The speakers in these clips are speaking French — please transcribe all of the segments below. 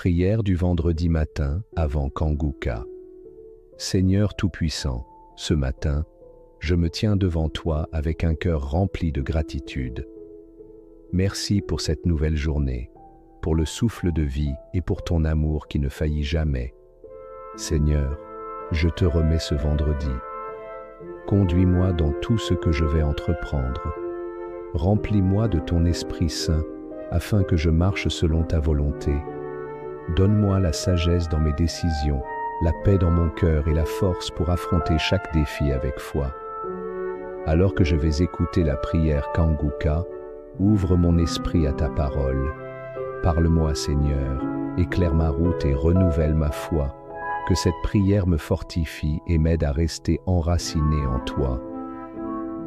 Prière du vendredi matin avant Kanguka. Seigneur Tout-Puissant, ce matin, je me tiens devant toi avec un cœur rempli de gratitude. Merci pour cette nouvelle journée, pour le souffle de vie et pour ton amour qui ne faillit jamais. Seigneur, je te remets ce vendredi. Conduis-moi dans tout ce que je vais entreprendre. Remplis-moi de ton Esprit Saint afin que je marche selon ta volonté. Donne-moi la sagesse dans mes décisions, la paix dans mon cœur et la force pour affronter chaque défi avec foi. Alors que je vais écouter la prière Kanguka, ouvre mon esprit à ta parole. Parle-moi, Seigneur, éclaire ma route et renouvelle ma foi. Que cette prière me fortifie et m'aide à rester enraciné en toi.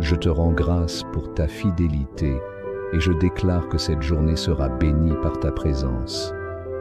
Je te rends grâce pour ta fidélité et je déclare que cette journée sera bénie par ta présence.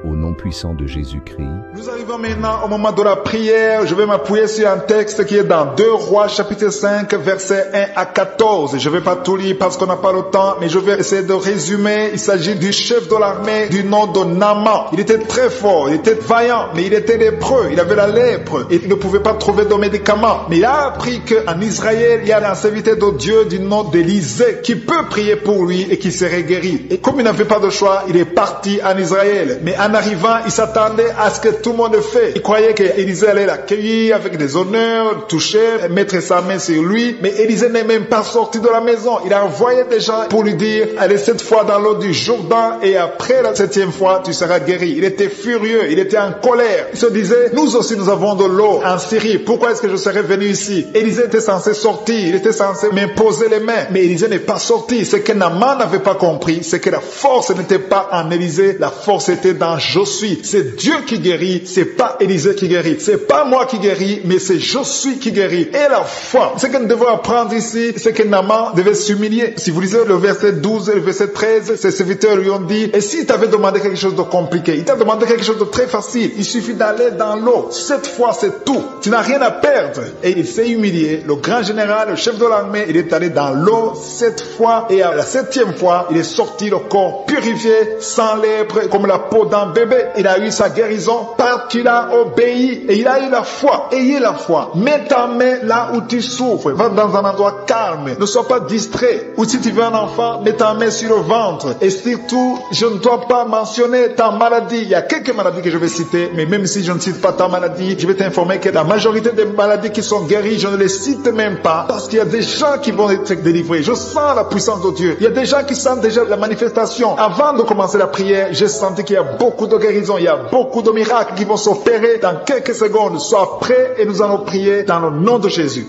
Au nom puissant de Jésus-Christ. Nous arrivons maintenant au moment de la prière. Je vais m'appuyer sur un texte qui est dans 2 Rois chapitre 5 versets 1 à 14. Je ne vais pas tout lire parce qu'on n'a pas le temps, mais je vais essayer de résumer. Il s'agit du chef de l'armée du nom de Naaman. Il était très fort, il était vaillant, mais il était lépreux, il avait la lèpre et il ne pouvait pas trouver de médicaments. Mais il a appris qu'en Israël, il y a un serviteur de Dieu du nom d'Élisée qui peut prier pour lui et qui serait guéri. Et comme il n'avait pas de choix, il est parti en Israël. Mais en arrivant, il s'attendait à ce que tout le monde fait. Il croyait qu'Élisée allait l'accueillir avec des honneurs, toucher, mettre sa main sur lui. Mais Élisée n'est même pas sorti de la maison. Il a envoyé des gens pour lui dire, allez 7 fois dans l'eau du Jourdain et après la 7e fois, tu seras guéri. Il était furieux, il était en colère. Il se disait, nous aussi nous avons de l'eau en Syrie. Pourquoi est-ce que je serais venu ici? Élisée était censé sortir, il était censé m'imposer les mains. Mais Élisée n'est pas sorti. Ce que Naaman n'avait pas compris, c'est que la force n'était pas en Élisée, la force était dans Josué. C'est Dieu qui guérit, c'est pas Élisée qui guérit. C'est pas moi qui guéris, mais c'est Josué qui guérit. Et la foi, ce que nous devons apprendre ici, c'est que Naaman devait s'humilier. Si vous lisez le verset 12 et le verset 13, ses serviteurs lui ont dit, et s'il t'avait demandé quelque chose de compliqué, il t'a demandé quelque chose de très facile, il suffit d'aller dans l'eau. 7 fois, c'est tout. Tu n'as rien à perdre. Et il s'est humilié. Le grand général, le chef de l'armée, il est allé dans l'eau 7 fois et à la 7e fois, il est sorti le corps purifié, sans lèpre, comme la peau d'un bébé. Il a eu sa guérison parce qu'il a obéi et il a eu la foi. Ayez la foi. Mets ta main là où tu souffres. Va dans un endroit calme. Ne sois pas distrait. Ou si tu veux un enfant, mets ta main sur le ventre. Et surtout, je ne dois pas mentionner ta maladie. Il y a quelques maladies que je vais citer, mais même si je ne cite pas ta maladie, je vais t'informer que la majorité des maladies qui sont guéries, je ne les cite même pas parce qu'il y a des gens qui vont être délivrés. Je sens la puissance de Dieu. Il y a des gens qui sentent déjà la manifestation. Avant de commencer la prière, j'ai senti qu'il y a beaucoup de guérison. Il y a beaucoup de miracles qui vont s'opérer dans quelques secondes. Sois prêt et nous allons prier dans le nom de Jésus.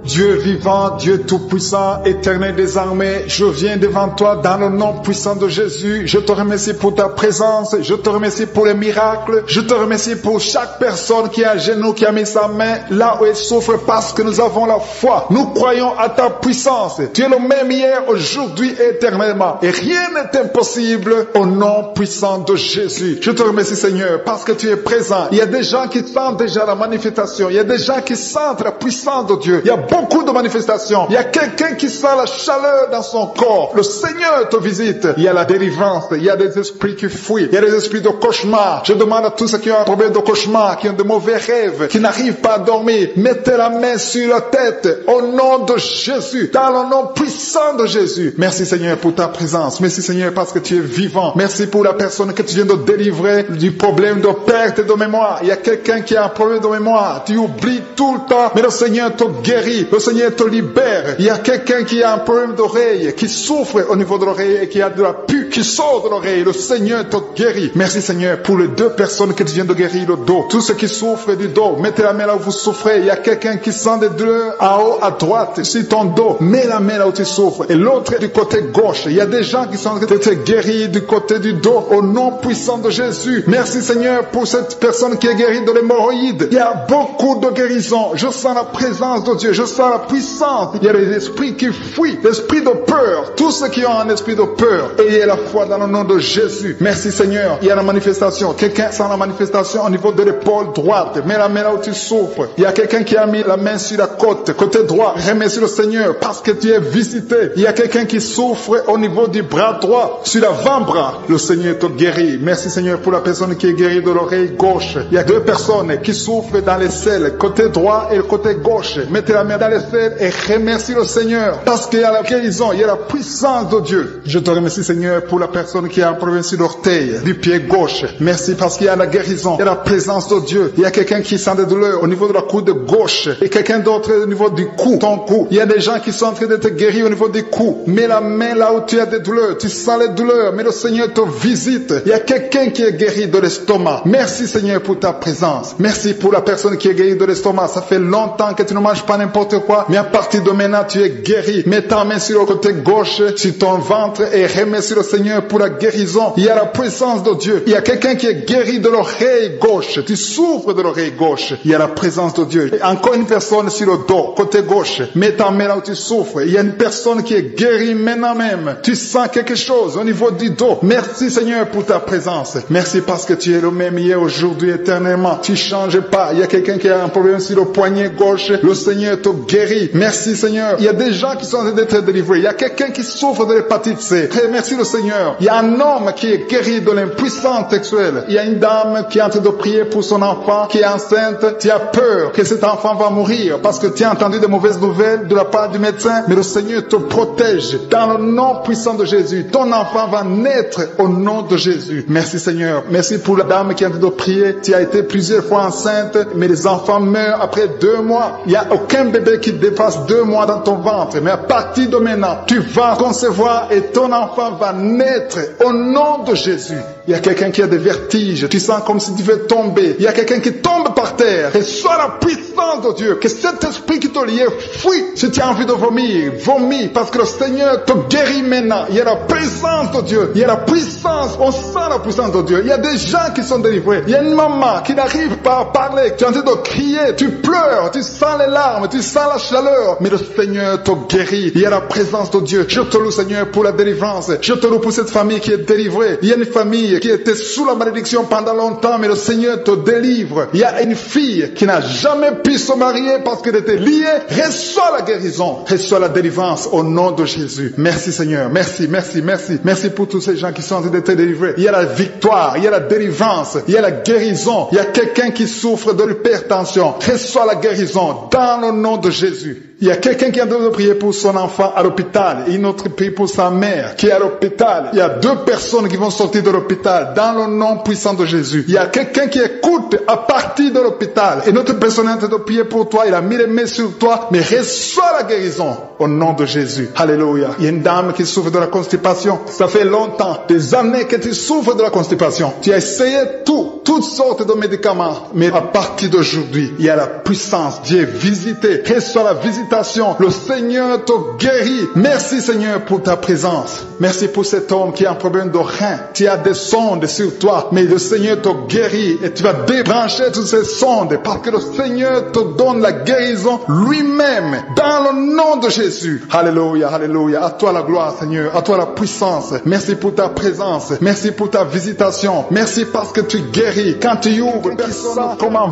Dieu vivant, Dieu tout-puissant, éternel des armées, je viens devant toi dans le nom puissant de Jésus. Je te remercie pour ta présence, je te remercie pour les miracles, je te remercie pour chaque personne qui est à genoux, qui a mis sa main là où elle souffre parce que nous avons la foi. Nous croyons à ta puissance. Tu es le même hier, aujourd'hui et éternellement. Et rien n'est impossible au nom puissant de Jésus. Je te remercie Seigneur parce que tu es présent. Il y a des gens qui sentent déjà la manifestation. Il y a des gens qui sentent la puissance de Dieu. Il y a beaucoup de manifestations. Il y a quelqu'un qui sent la chaleur dans son corps. Le Seigneur te visite. Il y a la délivrance. Il y a des esprits qui fuient. Il y a des esprits de cauchemar. Je demande à tous ceux qui ont un problème de cauchemar, qui ont de mauvais rêves, qui n'arrivent pas à dormir, mettez la main sur la tête au nom de Jésus, dans le nom puissant de Jésus. Merci Seigneur pour ta présence. Merci Seigneur parce que tu es vivant. Merci pour la personne que tu viens de délivrer du problème de perte de mémoire. Il y a quelqu'un qui a un problème de mémoire. Tu oublies tout le temps, mais le Seigneur te guérit. Le Seigneur te libère. Il y a quelqu'un qui a un problème d'oreille, qui souffre au niveau de l'oreille et qui a de la pus qui sort de l'oreille. Le Seigneur te guérit. Merci Seigneur pour les 2 personnes que tu viens de guérir le dos. Tous ceux qui souffrent du dos, mettez la main là où vous souffrez. Il y a quelqu'un qui sent des douleurs en haut, à droite, sur ton dos. Mets la main là où tu souffres. Et l'autre du côté gauche. Il y a des gens qui sont guéris du côté du dos au nom puissant de Jésus. Merci Seigneur pour cette personne qui est guérie de l'hémorroïde. Il y a beaucoup de guérisons. Je sens la présence de Dieu. Je sens la puissance. Il y a des esprits qui fuient, l'esprit de peur. Tous ceux qui ont un esprit de peur, ayez la foi dans le nom de Jésus. Merci Seigneur. Il y a la manifestation. Quelqu'un sent la manifestation au niveau de l'épaule droite. Mets la main là où tu souffres. Il y a quelqu'un qui a mis la main sur la côte, côté droit. Remercie le Seigneur parce que tu es visité. Il y a quelqu'un qui souffre au niveau du bras droit, sur l'avant-bras. Le Seigneur te guérit. Merci Seigneur pour la personne qui est guérie de l'oreille gauche. Il y a deux personnes qui souffrent dans les selles, côté droit et le côté gauche. Mettez la main dans les selles et remercie le Seigneur parce qu'il y a la guérison, il y a la puissance de Dieu. Je te remercie Seigneur pour la personne qui a un problème sur l'orteil du pied gauche. Merci parce qu'il y a la guérison, il y a la présence de Dieu. Il y a quelqu'un qui sent des douleurs au niveau de la coude gauche et quelqu'un d'autre au niveau du cou, ton cou. Il y a des gens qui sont en train d'être guéris au niveau du cou. Mets la main là où tu as des douleurs, tu sens les douleurs, mais le Seigneur te visite. Il y a quelqu'un qui est guéri de l'estomac. Merci Seigneur pour ta présence. Merci pour la personne qui est guérie de l'estomac. Ça fait longtemps que tu ne manges pas n'importe quoi, mais à partir de maintenant tu es guéri. Mets ta main sur le côté gauche, sur ton ventre et remercie le Seigneur pour la guérison. Il y a la présence de Dieu. Il y a quelqu'un qui est guéri de l'oreille gauche. Tu souffres de l'oreille gauche. Il y a la présence de Dieu. Et encore une personne sur le dos, côté gauche. Mets ta main là où tu souffres. Il y a une personne qui est guérie maintenant même. Tu sens quelque chose au niveau du dos. Merci Seigneur pour ta présence. Merci parce que tu es le même hier, aujourd'hui, éternellement. Tu changes pas. Il y a quelqu'un qui a un problème sur le poignet gauche. Le Seigneur te guérit. Merci Seigneur. Il y a des gens qui sont en train d'être délivrés. Il y a quelqu'un qui souffre de l'hépatite C. Merci le Seigneur. Il y a un homme qui est guéri de l'impuissance sexuelle. Il y a une dame qui est en train de prier pour son enfant qui est enceinte. Tu as peur que cet enfant va mourir parce que tu as entendu de mauvaises nouvelles de la part du médecin. Mais le Seigneur te protège dans le nom puissant de Jésus. Ton enfant va naître au nom de Jésus. Merci Seigneur. Merci pour la dame qui est en train de prier. Tu as été plusieurs fois enceinte, mais les enfants meurent après 2 mois. Il n'y a aucun bébé qui dépasse 2 mois dans ton ventre. Mais à partir de maintenant, tu vas concevoir et ton enfant va naître au nom de Jésus. Il y a quelqu'un qui a des vertiges. Tu sens comme si tu veux tomber. Il y a quelqu'un qui tombe par terre. Et soit la puissance de Dieu. Que cet esprit qui te liait fuit. Si tu as envie de vomir, vomis. Parce que le Seigneur te guérit maintenant. Il y a la présence de Dieu. Il y a la puissance. On sent la puissance de Dieu. Il y a des gens qui sont délivrés. Il y a une maman qui n'arrive pas à parler. Tu es en train de crier. Tu pleures. Tu sens les larmes. Tu sens la chaleur. Mais le Seigneur te guérit. Il y a la présence de Dieu. Je te loue Seigneur pour la délivrance. Je te loue pour cette famille qui est délivrée. Il y a une famille qui était sous la malédiction pendant longtemps, mais le Seigneur te délivre. Il y a une fille qui n'a jamais pu se marier parce qu'elle était liée. Reçois la guérison, reçois la délivrance au nom de Jésus. Merci Seigneur, merci, merci, merci. Merci pour tous ces gens qui sont en train d'être délivrés. Il y a la victoire, il y a la délivrance, il y a la guérison. Il y a quelqu'un qui souffre de l'hypertension. Reçois la guérison dans le nom de Jésus. Il y a quelqu'un qui est en train de prier pour son enfant à l'hôpital et une autre prie pour sa mère qui est à l'hôpital. Il y a 2 personnes qui vont sortir de l'hôpital dans le nom puissant de Jésus. Il y a quelqu'un qui écoute à partir de l'hôpital et notre personne est en train de prier pour toi. Il a mis les mains sur toi, mais reçois la guérison au nom de Jésus. Alléluia. Il y a une dame qui souffre de la constipation. Ça fait longtemps, des années que tu souffres de la constipation. Tu as essayé toutes sortes de médicaments, mais à partir d'aujourd'hui, il y a la puissance. Dieu est visité. Reçois la visitation. Le Seigneur te guérit. Merci Seigneur pour ta présence. Merci pour cet homme qui a un problème de rein. Tu as des sondes sur toi, mais le Seigneur te guérit et tu vas débrancher toutes ces sondes parce que le Seigneur te donne la guérison lui-même dans le nom de Jésus. Alléluia, alléluia. À toi la gloire Seigneur, à toi la puissance. Merci pour ta présence. Merci pour ta visitation. Merci parce que tu guéris. Quand tu ouvres, personne comme un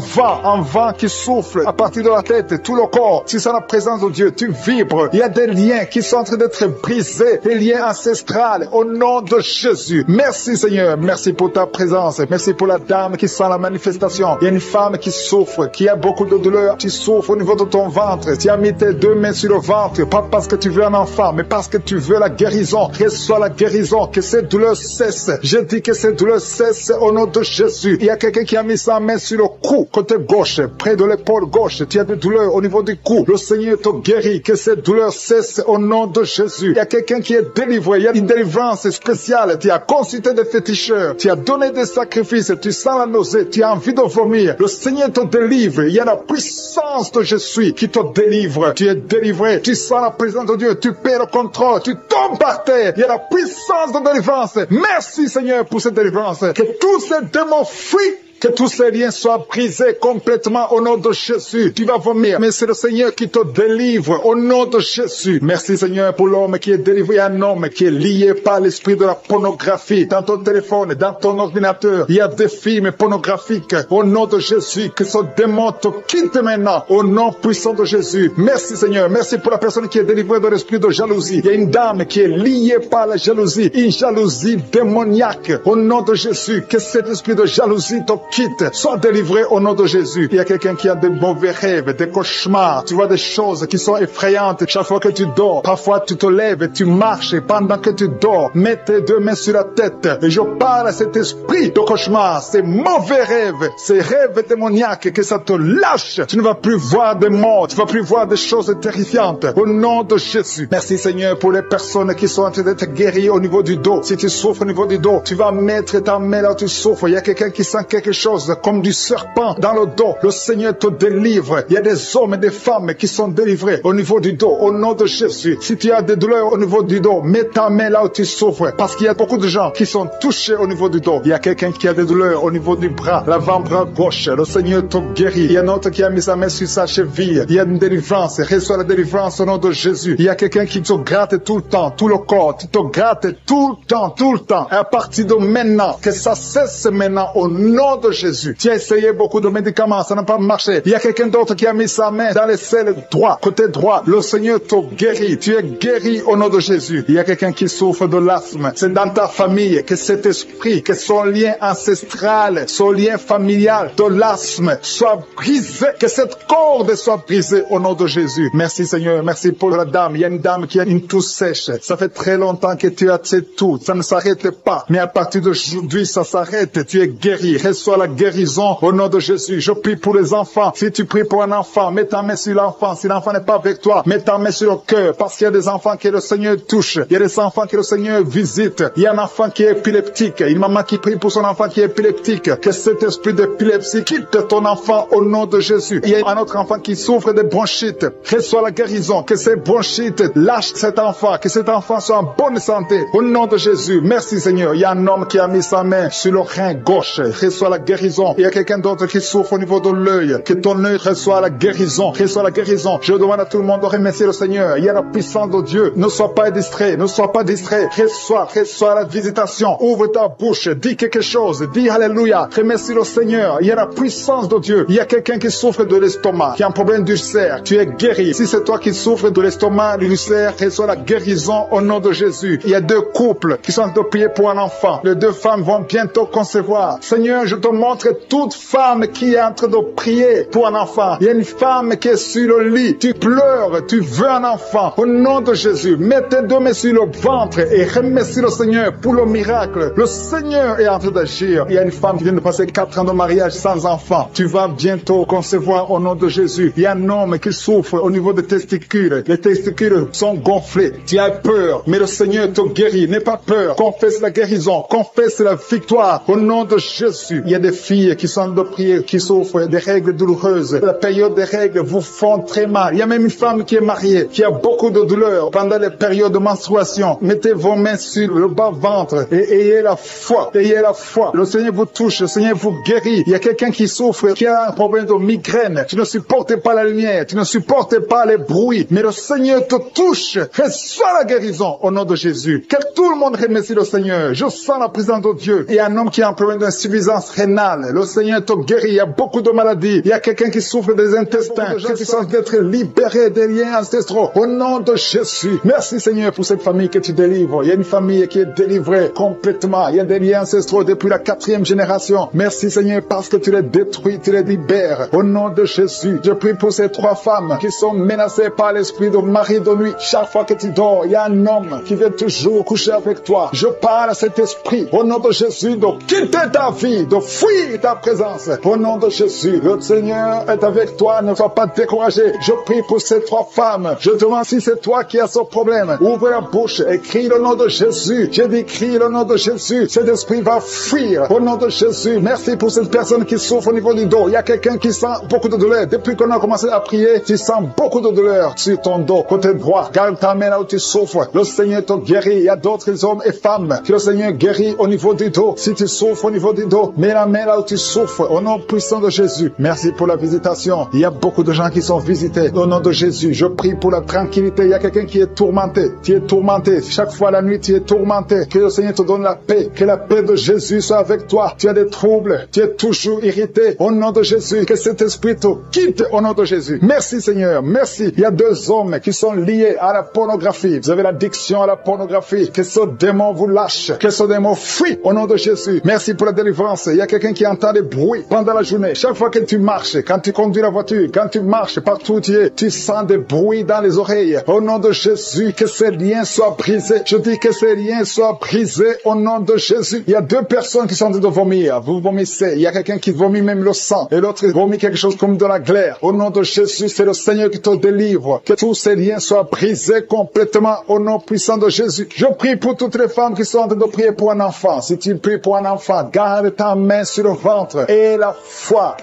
vent qui souffle à partir de la tête, tout le corps. Tu sens la présence de Dieu, tu vibres. Il y a des liens qui sont en train d'être brisés, des liens ancestrales au nom de Jésus. Merci Seigneur, merci pour ta présence. Merci pour la dame qui sent la manifestation. Il y a une femme qui souffre, qui a beaucoup de douleur. Tu souffres au niveau de ton ventre. Tu as mis tes 2 mains sur le ventre, pas parce que tu veux un enfant, mais parce que tu veux la guérison. Reçois la guérison, que cette douleur cesse. Je dis que cette douleur cesse au nom de Jésus. Il y a quelqu'un qui a mis sa main sur le cou, côté gauche, près de l'épaule gauche. Tu as des douleurs au niveau du cou. Le Seigneur te guérit, que cette douleur cesse au nom de Jésus. Il y a quelqu'un qui est délivré, il y a une délivrance spéciale. Tu as consulté des féticheurs, tu as donné des sacrifices, tu sens la nausée, tu as envie de vomir. Le Seigneur te délivre. Il y a la puissance de Jésus qui te délivre. Tu es délivré, tu sens la présence de Dieu, tu perds le contrôle, tu tombes par terre. Il y a la puissance de délivrance. Merci Seigneur pour cette délivrance. Que tous ces démons fuient Que tous ces liens soient brisés complètement au nom de Jésus. Tu vas vomir, mais c'est le Seigneur qui te délivre au nom de Jésus. Merci Seigneur pour l'homme qui est délivré, un homme qui est lié par l'esprit de la pornographie. Dans ton téléphone, dans ton ordinateur, il y a des films pornographiques. Au nom de Jésus, que ce démon te quitte maintenant au nom puissant de Jésus. Merci Seigneur, merci pour la personne qui est délivrée de l'esprit de jalousie. Il y a une dame qui est liée par la jalousie, une jalousie démoniaque. Au nom de Jésus, que cet esprit de jalousie te quitte, sois délivré au nom de Jésus. Il y a quelqu'un qui a de mauvais rêves, des cauchemars. Tu vois des choses qui sont effrayantes chaque fois que tu dors. Parfois tu te lèves et tu marches et pendant que tu dors, mets tes deux mains sur la tête et je parle à cet esprit de cauchemar, ces mauvais rêves, ces rêves démoniaques, que ça te lâche. Tu ne vas plus voir des morts, tu ne vas plus voir des choses terrifiantes. Au nom de Jésus. Merci Seigneur pour les personnes qui sont en train d'être guéries au niveau du dos. Si tu souffres au niveau du dos, tu vas mettre ta main là où tu souffres. Il y a quelqu'un qui sent quelque chose comme du serpent dans le dos. Le Seigneur te délivre. Il y a des hommes et des femmes qui sont délivrés au niveau du dos. Au nom de Jésus. Si tu as des douleurs au niveau du dos, mets ta main là où tu souffres. Parce qu'il y a beaucoup de gens qui sont touchés au niveau du dos. Il y a quelqu'un qui a des douleurs au niveau du bras, l'avant-bras gauche. Le Seigneur te guérit. Il y a un autre qui a mis sa main sur sa cheville. Il y a une délivrance. Reçois la délivrance au nom de Jésus. Il y a quelqu'un qui te gratte tout le temps, tout le corps. Tu te grattes tout le temps, tout le temps. Et à partir de maintenant, que ça cesse maintenant au nom de Jésus. Tu as essayé beaucoup de médicaments, ça n'a pas marché. Il y a quelqu'un d'autre qui a mis sa main dans les selles droit, côté droit. Le Seigneur te guérit. Tu es guéri au nom de Jésus. Il y a quelqu'un qui souffre de l'asthme. C'est dans ta famille que cet esprit, que son lien ancestral, son lien familial de l'asthme soit brisé. Que cette corde soit brisée au nom de Jésus. Merci Seigneur. Merci pour la dame. Il y a une dame qui a une toux sèche. Ça fait très longtemps que tu as cette toux. Ça ne s'arrête pas. Mais à partir d'aujourd'hui, ça s'arrête. Tu es guéri. Reçois la guérison au nom de Jésus. Je prie pour les enfants. Si tu pries pour un enfant, mets ta main sur l'enfant. Si l'enfant n'est pas avec toi, mets ta main sur le cœur. Parce qu'il y a des enfants que le Seigneur touche. Il y a des enfants que le Seigneur visite. Il y a un enfant qui est épileptique. Une maman qui prie pour son enfant qui est épileptique. Que cet esprit d'épilepsie quitte ton enfant au nom de Jésus. Il y a un autre enfant qui souffre de bronchite. Reçois la guérison. Que ces bronchites lâchent cet enfant. Que cet enfant soit en bonne santé. Au nom de Jésus. Merci Seigneur. Il y a un homme qui a mis sa main sur le rein gauche. Reçois la guérison. Il y a quelqu'un d'autre qui souffre au niveau de l'œil. Que ton œil reçoit la guérison. Reçois la guérison. Je demande à tout le monde de remercier le Seigneur. Il y a la puissance de Dieu. Ne sois pas distrait. Ne sois pas distrait. Reçois la visitation. Ouvre ta bouche. Dis quelque chose. Dis Alléluia. Remercie le Seigneur. Il y a la puissance de Dieu. Il y a quelqu'un qui souffre de l'estomac, qui a un problème d'ulcère. Tu es guéri. Si c'est toi qui souffres de l'estomac, de l'ulcère, reçois la guérison au nom de Jésus. Il y a deux couples qui sont en train de prier pour un enfant. Les deux femmes vont bientôt concevoir. Seigneur, je te montre toute femme qui est en train de prier pour un enfant. Il y a une femme qui est sur le lit. Tu pleures, tu veux un enfant. Au nom de Jésus, mets tes deux mains sur le ventre et remercie le Seigneur pour le miracle. Le Seigneur est en train d'agir. Il y a une femme qui vient de passer 4 ans de mariage sans enfant. Tu vas bientôt concevoir au nom de Jésus. Il y a un homme qui souffre au niveau des testicules. Les testicules sont gonflés. Tu as peur, mais le Seigneur te guérit. N'aie pas peur. Confesse la guérison. Confesse la victoire au nom de Jésus. Il y a des filles qui sont de prier, qui souffrent des règles douloureuses. La période des règles vous font très mal. Il y a même une femme qui est mariée, qui a beaucoup de douleurs pendant les périodes de menstruation. Mettez vos mains sur le bas-ventre et ayez la foi. Ayez la foi. Le Seigneur vous touche. Le Seigneur vous guérit. Il y a quelqu'un qui souffre, qui a un problème de migraine. Tu ne supportes pas la lumière. Tu ne supportes pas les bruits. Mais le Seigneur te touche. Reçois la guérison au nom de Jésus. Que tout le monde remercie le Seigneur. Je sens la présence de Dieu. Il y a un homme qui a un problème d'insuffisance rénale. Le Seigneur te guérit. Il y a beaucoup de maladies. Il y a quelqu'un qui souffre des intestins. Qui sont d'être libérés des liens ancestraux. Au nom de Jésus. Merci Seigneur pour cette famille que tu délivres. Il y a une famille qui est délivrée complètement. Il y a des liens ancestraux depuis la 4e génération. Merci Seigneur parce que tu les détruis, tu les libères. Au nom de Jésus. Je prie pour ces 3 femmes qui sont menacées par l'esprit de mari de nuit. Chaque fois que tu dors, il y a un homme qui vient toujours coucher avec toi. Je parle à cet esprit. Au nom de Jésus, de quitter ta vie, de fuir ta présence. Au nom de Jésus, le Seigneur est avec toi. Ne sois pas découragé. Je prie pour ces 3 femmes. Je demande si c'est toi qui as ce problème. Ouvre la bouche et crie le nom de Jésus. J'ai dit crie le nom de Jésus. Cet esprit va fuir. Au nom de Jésus. Merci pour cette personne qui souffre au niveau du dos. Il y a quelqu'un qui sent beaucoup de douleur. Depuis qu'on a commencé à prier, tu sens beaucoup de douleur sur ton dos, côté droit. Garde ta main là où tu souffres. Le Seigneur te guérit. Il y a d'autres hommes et femmes que le Seigneur guérit au niveau du dos. Si tu souffres au niveau du dos, mets la main là où tu souffres, au nom puissant de Jésus. Merci pour la visitation. Il y a beaucoup de gens qui sont visités. Au nom de Jésus, je prie pour la tranquillité. Il y a quelqu'un qui est tourmenté. Tu es tourmenté. Chaque fois la nuit, tu es tourmenté. Que le Seigneur te donne la paix. Que la paix de Jésus soit avec toi. Tu as des troubles. Tu es toujours irrité. Au nom de Jésus, que cet esprit te quitte au nom de Jésus. Merci Seigneur. Merci. Il y a 2 hommes qui sont liés à la pornographie. Vous avez l'addiction à la pornographie. Que ce démon vous lâche. Que ce démon fuit au nom de Jésus. Merci pour la délivrance. Il y a quelqu'un qui entend des bruits pendant la journée. Chaque fois que tu marches, quand tu conduis la voiture, quand tu marches partout où tu es, tu sens des bruits dans les oreilles. Au nom de Jésus, que ces liens soient brisés. Je dis que ces liens soient brisés au nom de Jésus. Il y a 2 personnes qui sont en train de vomir. Vous vomissez. Il y a quelqu'un qui vomit même le sang. Et l'autre vomit quelque chose comme de la glaire. Au nom de Jésus, c'est le Seigneur qui te délivre. Que tous ces liens soient brisés complètement au nom puissant de Jésus. Je prie pour toutes les femmes qui sont en train de prier pour un enfant. Si tu pries pour un enfant, garde ta main sur le ventre. Et la foi.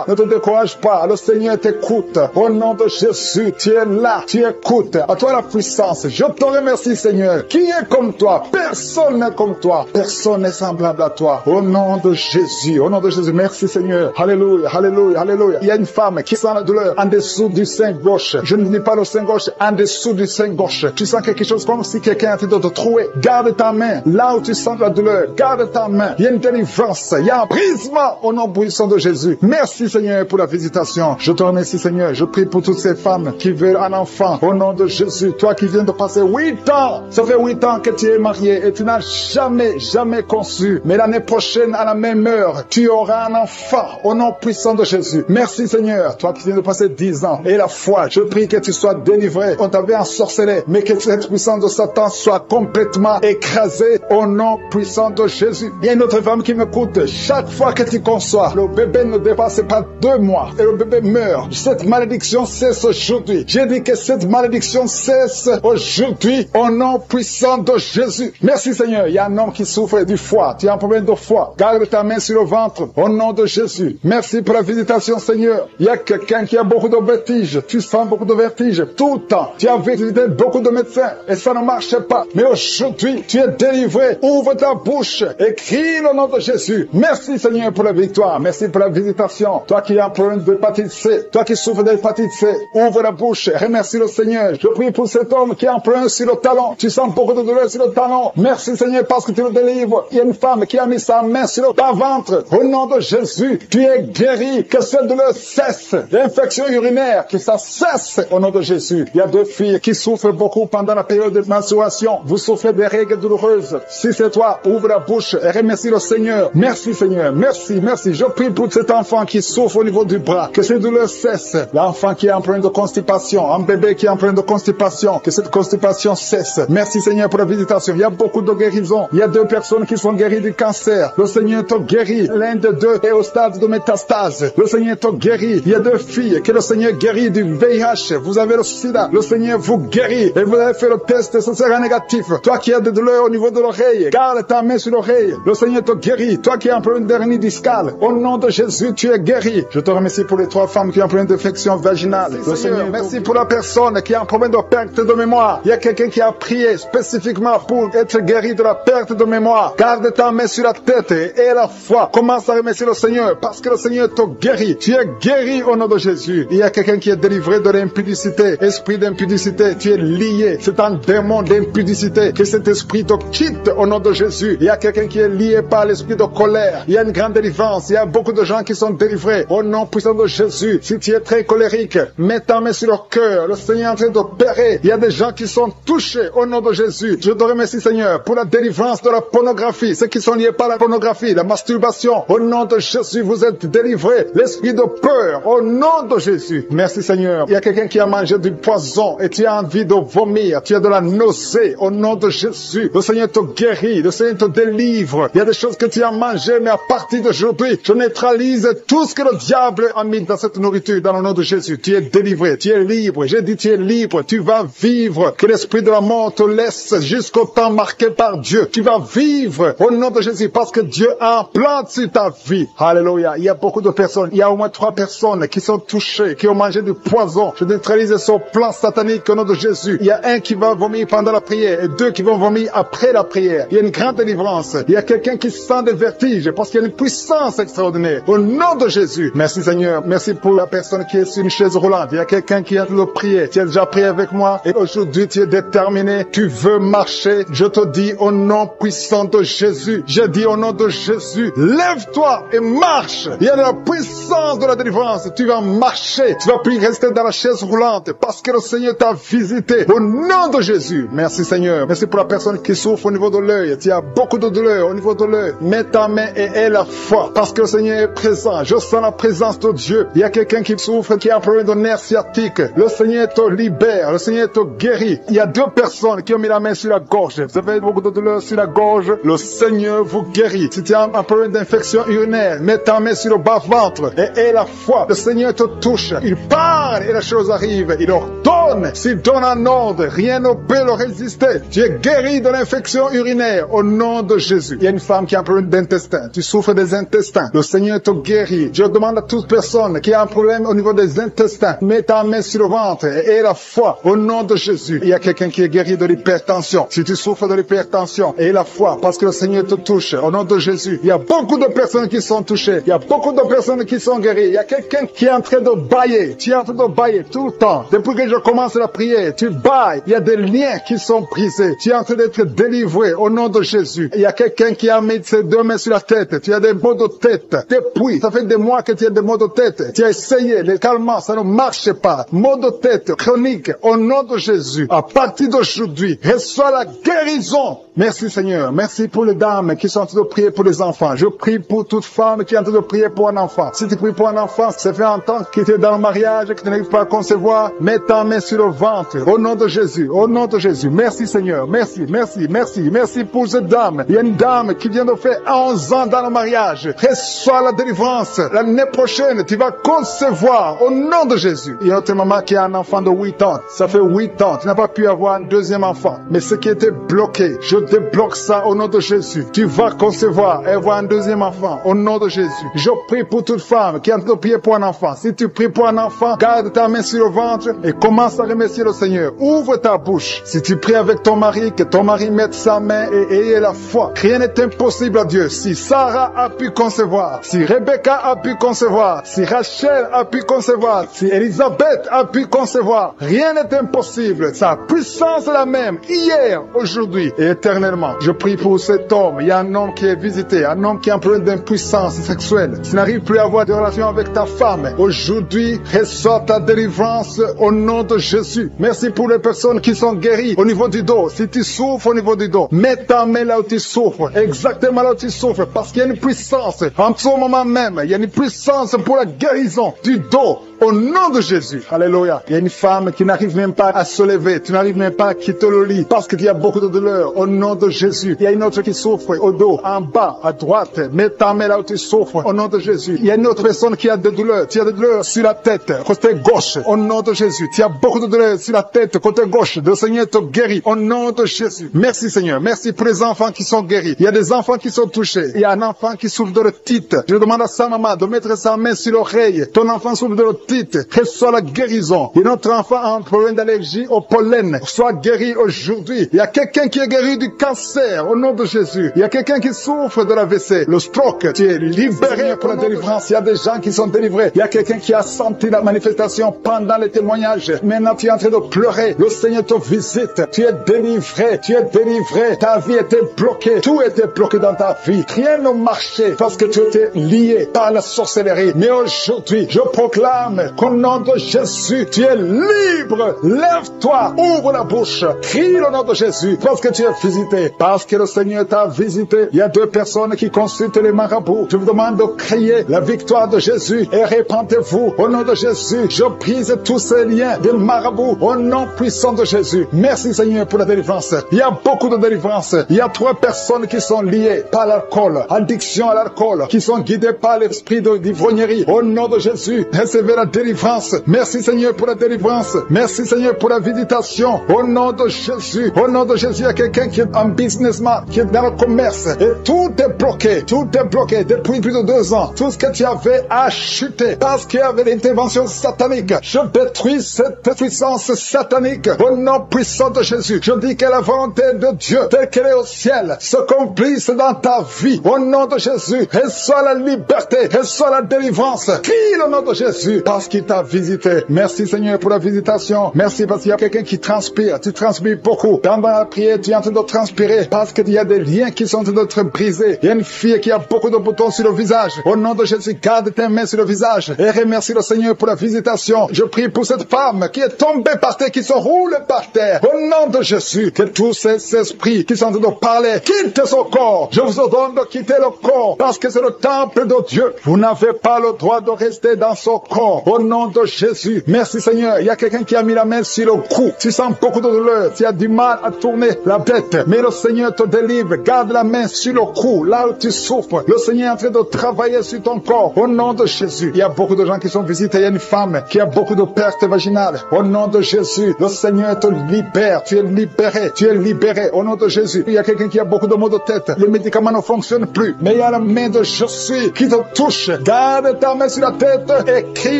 Ne te décourage pas. Le Seigneur t'écoute. Au nom de Jésus, tu es là. Tu écoutes. À toi la puissance. Je te remercie, Seigneur. Qui est comme toi? Personne n'est comme toi. Personne n'est semblable à toi. Au nom de Jésus. Au nom de Jésus. Merci, Seigneur. Alléluia. Alléluia. Alléluia. Il y a une femme qui sent la douleur en dessous du sein gauche. Je ne dis pas le sein gauche, en dessous du sein gauche. Tu sens quelque chose comme si quelqu'un était de te trouver. Garde ta main. Là où tu sens la douleur, garde ta main. Il y a une délivrance. Il y a un brisement au nom puissant de Jésus. Merci, Seigneur, pour la visitation. Je te remercie, Seigneur. Je prie pour toutes ces femmes qui veulent un enfant. Au nom de Jésus. Toi qui viens de passer 8 ans. Ça fait 8 ans que tu es marié et tu n'as jamais conçu. Mais l'année prochaine, à la même heure, tu auras un enfant. Au nom puissant de Jésus. Merci, Seigneur. Toi qui viens de passer 10 ans. Et la foi, je prie que tu sois délivré. On t'avait ensorcelé. Mais que cette puissance de Satan soit complètement écrasée. Au nom puissant de Jésus. Il y a une autre femme qui m'écoute. Chaque fois que tu conçois, le bébé ne dépasse pas 2 mois. Et le bébé meurt. Cette malédiction cesse aujourd'hui. J'ai dit que cette malédiction cesse aujourd'hui. Au nom puissant de Jésus. Merci Seigneur. Il y a un homme qui souffre du foie. Tu as un problème de foie. Garde ta main sur le ventre. Au nom de Jésus. Merci pour la visitation Seigneur. Il y a quelqu'un qui a beaucoup de vertiges. Tu sens beaucoup de vertiges tout le temps. Tu as visité beaucoup de médecins et ça ne marche pas. Mais aujourd'hui, tu es délivré. Ouvre ta bouche et crie le nom de Jésus. Merci Seigneur pour la victoire. Merci pour la visitation. Toi qui as un problème d'hépatite C. Toi qui souffres d'hépatite C. Ouvre la bouche. Remercie le Seigneur. Je prie pour cet homme qui a un problème sur le talon. Tu sens beaucoup de douleur sur le talon. Merci Seigneur parce que tu le délivres. Il y a une femme qui a mis sa main sur ton ventre. Au nom de Jésus, tu es guéri. Que cette douleur cesse. L'infection urinaire, que ça cesse au nom de Jésus. Il y a 2 filles qui souffrent beaucoup pendant la période de menstruation. Vous souffrez des règles douloureuses. Si c'est toi, ouvre la bouche et remercie le Seigneur. Merci Seigneur. Merci. Je prie pour cet enfant qui souffre au niveau du bras. Que cette douleur cesse. L'enfant qui est en problème de constipation. Un bébé qui est en problème de constipation. Que cette constipation cesse. Merci Seigneur pour la visitation. Il y a beaucoup de guérisons. Il y a 2 personnes qui sont guéries du cancer. Le Seigneur te guérit. L'un de 2 est au stade de métastase. Le Seigneur te guérit. Il y a 2 filles que le Seigneur guérit du VIH. Vous avez le sida. Le Seigneur vous guérit. Et vous avez fait le test et ce sera négatif. Toi qui as des douleurs au niveau de l'oreille, garde ta main sur l'oreille. Le Seigneur te guérit. Toi qui as un problème d'hernie discale, au nom de Jésus, tu es guéri. Je te remercie pour les 3 femmes qui ont un problème d'infection vaginale. Le Seigneur, merci pour la personne qui a un problème de perte de mémoire. Il y a quelqu'un qui a prié spécifiquement pour être guéri de la perte de mémoire. Garde ta main sur la tête et la foi. Commence à remercier le Seigneur parce que le Seigneur te guérit. Tu es guéri au nom de Jésus. Il y a quelqu'un qui est délivré de l'impudicité. Esprit d'impudicité, tu es lié. C'est un démon d'impudicité. Que cet esprit te quitte au nom de Jésus. Il y a quelqu'un qui est lié par l'esprit de colère. Il y a une grande délivrance. Il y a beaucoup de gens qui sont délivrés au nom puissant de Jésus. Si tu es très colérique, mets ta main sur le cœur. Le Seigneur est en train d'opérer. Il y a des gens qui sont touchés au nom de Jésus. Je te remercie Seigneur pour la délivrance de la pornographie. Ceux qui sont liés par la pornographie, la masturbation. Au nom de Jésus, vous êtes délivrés. L'esprit de peur, au nom de Jésus. Merci Seigneur. Il y a quelqu'un qui a mangé du poison et tu as envie de vomir. Tu as de la nausée au nom de Jésus. Le Seigneur te guérit. Le Seigneur te délivre. Il y a des choses que tu as mangées, mais à partir d'aujourd'hui, je neutralise tout ce que le diable a mis dans cette nourriture dans le nom de Jésus. Tu es délivré. Tu es libre. J'ai dit tu es libre. Tu vas vivre. Que l'esprit de la mort te laisse jusqu'au temps marqué par Dieu. Tu vas vivre au nom de Jésus parce que Dieu a un plan sur ta vie. Alléluia. Il y a beaucoup de personnes. Il y a au moins 3 personnes qui sont touchées, qui ont mangé du poison. Je neutralise son plan satanique au nom de Jésus. Il y a un qui va vomir pendant la prière et 2 qui vont vomir après la prière. Il y a une grande délivrance. Il y a quelqu'un qui sent des vertiges. bouger parce qu'il y a une puissance extraordinaire. Au nom de Jésus. Merci Seigneur. Merci pour la personne qui est sur une chaise roulante. Il y a quelqu'un qui est en train de prier. Tu as déjà prié avec moi et aujourd'hui tu es déterminé. Tu veux marcher. Je te dis au nom puissant de Jésus. Je dis au nom de Jésus. Lève-toi et marche. Il y a de la puissance de la délivrance. Tu vas marcher. Tu vas plus rester dans la chaise roulante parce que le Seigneur t'a visité. Au nom de Jésus. Merci Seigneur. Merci pour la personne qui souffre au niveau de l'œil. Tu as beaucoup de douleur au niveau de l'œil. Mets ta main et aie la foi parce que le Seigneur est présent. Je sens la présence de Dieu. Il y a quelqu'un qui souffre, qui a un problème de nerf sciatique. Le Seigneur te libère. Le Seigneur te guérit. Il y a 2 personnes qui ont mis la main sur la gorge. Vous avez beaucoup de douleur sur la gorge. Le Seigneur vous guérit. Si tu as un problème d'infection urinaire, mets ta main sur le bas-ventre et aie la foi. Le Seigneur te touche. Il parle et la chose arrive. Il ordonne. S'il donne un ordre, rien ne peut le résister. Tu es guéri de l'infection urinaire au nom de Jésus. Il y a une femme qui a un problème d'intestin. Tu souffres des intestins. Le Seigneur te guérit. Je demande à toute personne qui a un problème au niveau des intestins, mets ta main sur le ventre et aie la foi au nom de Jésus. Il y a quelqu'un qui est guéri de l'hypertension. Si tu souffres de l'hypertension, aie la foi parce que le Seigneur te touche au nom de Jésus. Il y a beaucoup de personnes qui sont touchées. Il y a beaucoup de personnes qui sont guéries. Il y a quelqu'un qui est en train de bailler. Tu es en train de bailler tout le temps. Depuis que je commence la prière, tu bailles. Il y a des liens qui sont brisés. Tu es en train d'être délivré au nom de Jésus. Il y a quelqu'un qui a mis ses 2 mains sur la tête. Tu as des maux de tête. Depuis, ça fait des mois que tu as des maux de tête. Tu as essayé les calmants, ça ne marche pas. Maux de tête chronique au nom de Jésus. À partir d'aujourd'hui, reçois la guérison. Merci Seigneur. Merci pour les dames qui sont en train de prier pour les enfants. Je prie pour toute femme qui est en train de prier pour un enfant. Si tu pries pour un enfant, ça fait un temps que tu es dans le mariage et que tu n'arrives pas à concevoir, mets ta main sur le ventre. Au nom de Jésus. Au nom de Jésus. Merci Seigneur. Merci, merci, merci. Merci pour cette dame. Il y a une dame qui vient de faire 11 ans dans le mariage. Reçois la délivrance. L'année prochaine, tu vas concevoir au nom de Jésus. Il y a une autre maman qui a un enfant de 8 ans. Ça fait 8 ans. Tu n'as pas pu avoir un deuxième enfant. Mais ce qui était bloqué, je débloque ça au nom de Jésus. Tu vas concevoir et avoir un deuxième enfant au nom de Jésus. Je prie pour toute femme qui est en train de prier pour un enfant. Si tu pries pour un enfant, garde ta main sur le ventre et commence à remercier le Seigneur. Ouvre ta bouche. Si tu pries avec ton mari, que ton mari mette sa main et ayez la foi. Rien n'est impossible à Dieu. Si Sarah a pu concevoir, si Rebecca a pu concevoir, si Rachel a pu concevoir, si Elisabeth a pu concevoir, rien n'est impossible. Sa puissance est la même hier, aujourd'hui et éternellement. Je prie pour cet homme. Il y a un homme qui est visité, un homme qui a un problème d'impuissance sexuelle. Tu n'arrives plus à avoir de relation avec ta femme. Aujourd'hui, reçois ta délivrance au nom de Jésus. Merci pour les personnes qui sont guéries au niveau du dos. Si tu souffres au niveau du dos, mets ta main là où tu souffres, exactement là où tu souffres, parce qu'il y a une puissance. En ce moment même, il y a une puissance pour la guérison du dos. Au nom de Jésus. Alléluia. Il y a une femme qui n'arrive même pas à se lever. Tu n'arrives même pas à quitter le lit parce qu'il y a beaucoup de douleur. Au nom de Jésus. Il y a une autre qui souffre au dos, en bas, à droite. Mets ta main là où tu souffres. Au nom de Jésus. Il y a une autre personne qui a des douleurs. Tu as des douleurs sur la tête, côté gauche. Au nom de Jésus. Tu as beaucoup de douleurs sur la tête, côté gauche. Le Seigneur te guérit. Au nom de Jésus. Merci Seigneur. Merci pour les enfants qui sont guéris. Il y a des enfants qui sont touchés. Il y a un enfant qui souffre de l'otite. Je demande à sa maman de mettre sa main sur l'oreille. Ton enfant souffre de l'otite. Reçois la guérison. Et notre enfant a un problème d'allergie au pollen. Sois guéri aujourd'hui. Il y a quelqu'un qui est guéri du cancer au nom de Jésus. Il y a quelqu'un qui souffre de l'AVC, le stroke. Tu es libéré pour la délivrance. Il y a des gens qui sont délivrés. Il y a quelqu'un qui a senti la manifestation pendant les témoignages. Maintenant tu es en train de pleurer. Le Seigneur te visite. Tu es délivré. Tu es délivré. Ta vie était bloquée. Tout était bloqué dans ta vie. Rien ne marchait parce que tu étais lié par la sorcellerie. Mais aujourd'hui, je proclame qu'au nom de Jésus, tu es libre. Lève-toi, ouvre la bouche, crie le nom de Jésus, parce que tu es visité, parce que le Seigneur t'a visité. Il y a 2 personnes qui consultent les marabouts. Je vous demande de crier la victoire de Jésus et répandez-vous au nom de Jésus. Je brise tous ces liens des marabouts au nom puissant de Jésus. Merci Seigneur pour la délivrance. Il y a beaucoup de délivrance. Il y a 3 personnes qui sont liées par l'alcool, addiction à l'alcool, qui sont guidées par l'esprit d'ivrognerie. Au nom de Jésus, recevez la délivrance. Merci Seigneur pour la délivrance. Merci Seigneur pour la visitation. Au nom de Jésus. Au nom de Jésus, il y a quelqu'un qui est un businessman, qui est dans le commerce. Et tout est bloqué. Tout est bloqué depuis plus de 2 ans. Tout ce que tu avais a chuté parce qu'il y avait l'intervention satanique. Je détruis cette puissance satanique. Au nom puissant de Jésus. Je dis que la volonté de Dieu, telle qu'elle est au ciel, se accomplisse dans ta vie. Au nom de Jésus. Reçois la liberté. Reçois la délivrance. Crie le nom de Jésus parce qu'il t'a visité. Merci Seigneur pour la visitation. Merci parce qu'il y a quelqu'un qui transpire. Tu transpires beaucoup. Pendant la prière, tu es en train de transpirer parce qu'il y a des liens qui sont en train d'être brisés. Il y a une fille qui a beaucoup de boutons sur le visage. Au nom de Jésus, garde tes mains sur le visage et remercie le Seigneur pour la visitation. Je prie pour cette femme qui est tombée par terre, qui se roule par terre. Au nom de Jésus, que tous ces esprits qui sont en train de parler quittent son corps. Je vous ordonne de quitter le corps parce que c'est le temple de Dieu. Vous n'avez pas le droit de rester dans son corps. Au nom de Jésus. Merci Seigneur. Il y a quelqu'un qui a mis la main sur le cou. Tu sens beaucoup de douleur. Tu as du mal à tourner la tête. Mais le Seigneur te délivre. Garde la main sur le cou. Là où tu souffres. Le Seigneur est en train de travailler sur ton corps. Au nom de Jésus. Il y a beaucoup de gens qui sont visités. Il y a une femme qui a beaucoup de pertes vaginales. Au nom de Jésus. Le Seigneur te libère. Tu es libéré. Tu es libéré. Au nom de Jésus. Il y a quelqu'un qui a beaucoup de maux de tête. Les médicaments ne fonctionnent plus. Mais il y a la main de Jésus qui te touche. Garde ta main sur la tête et crie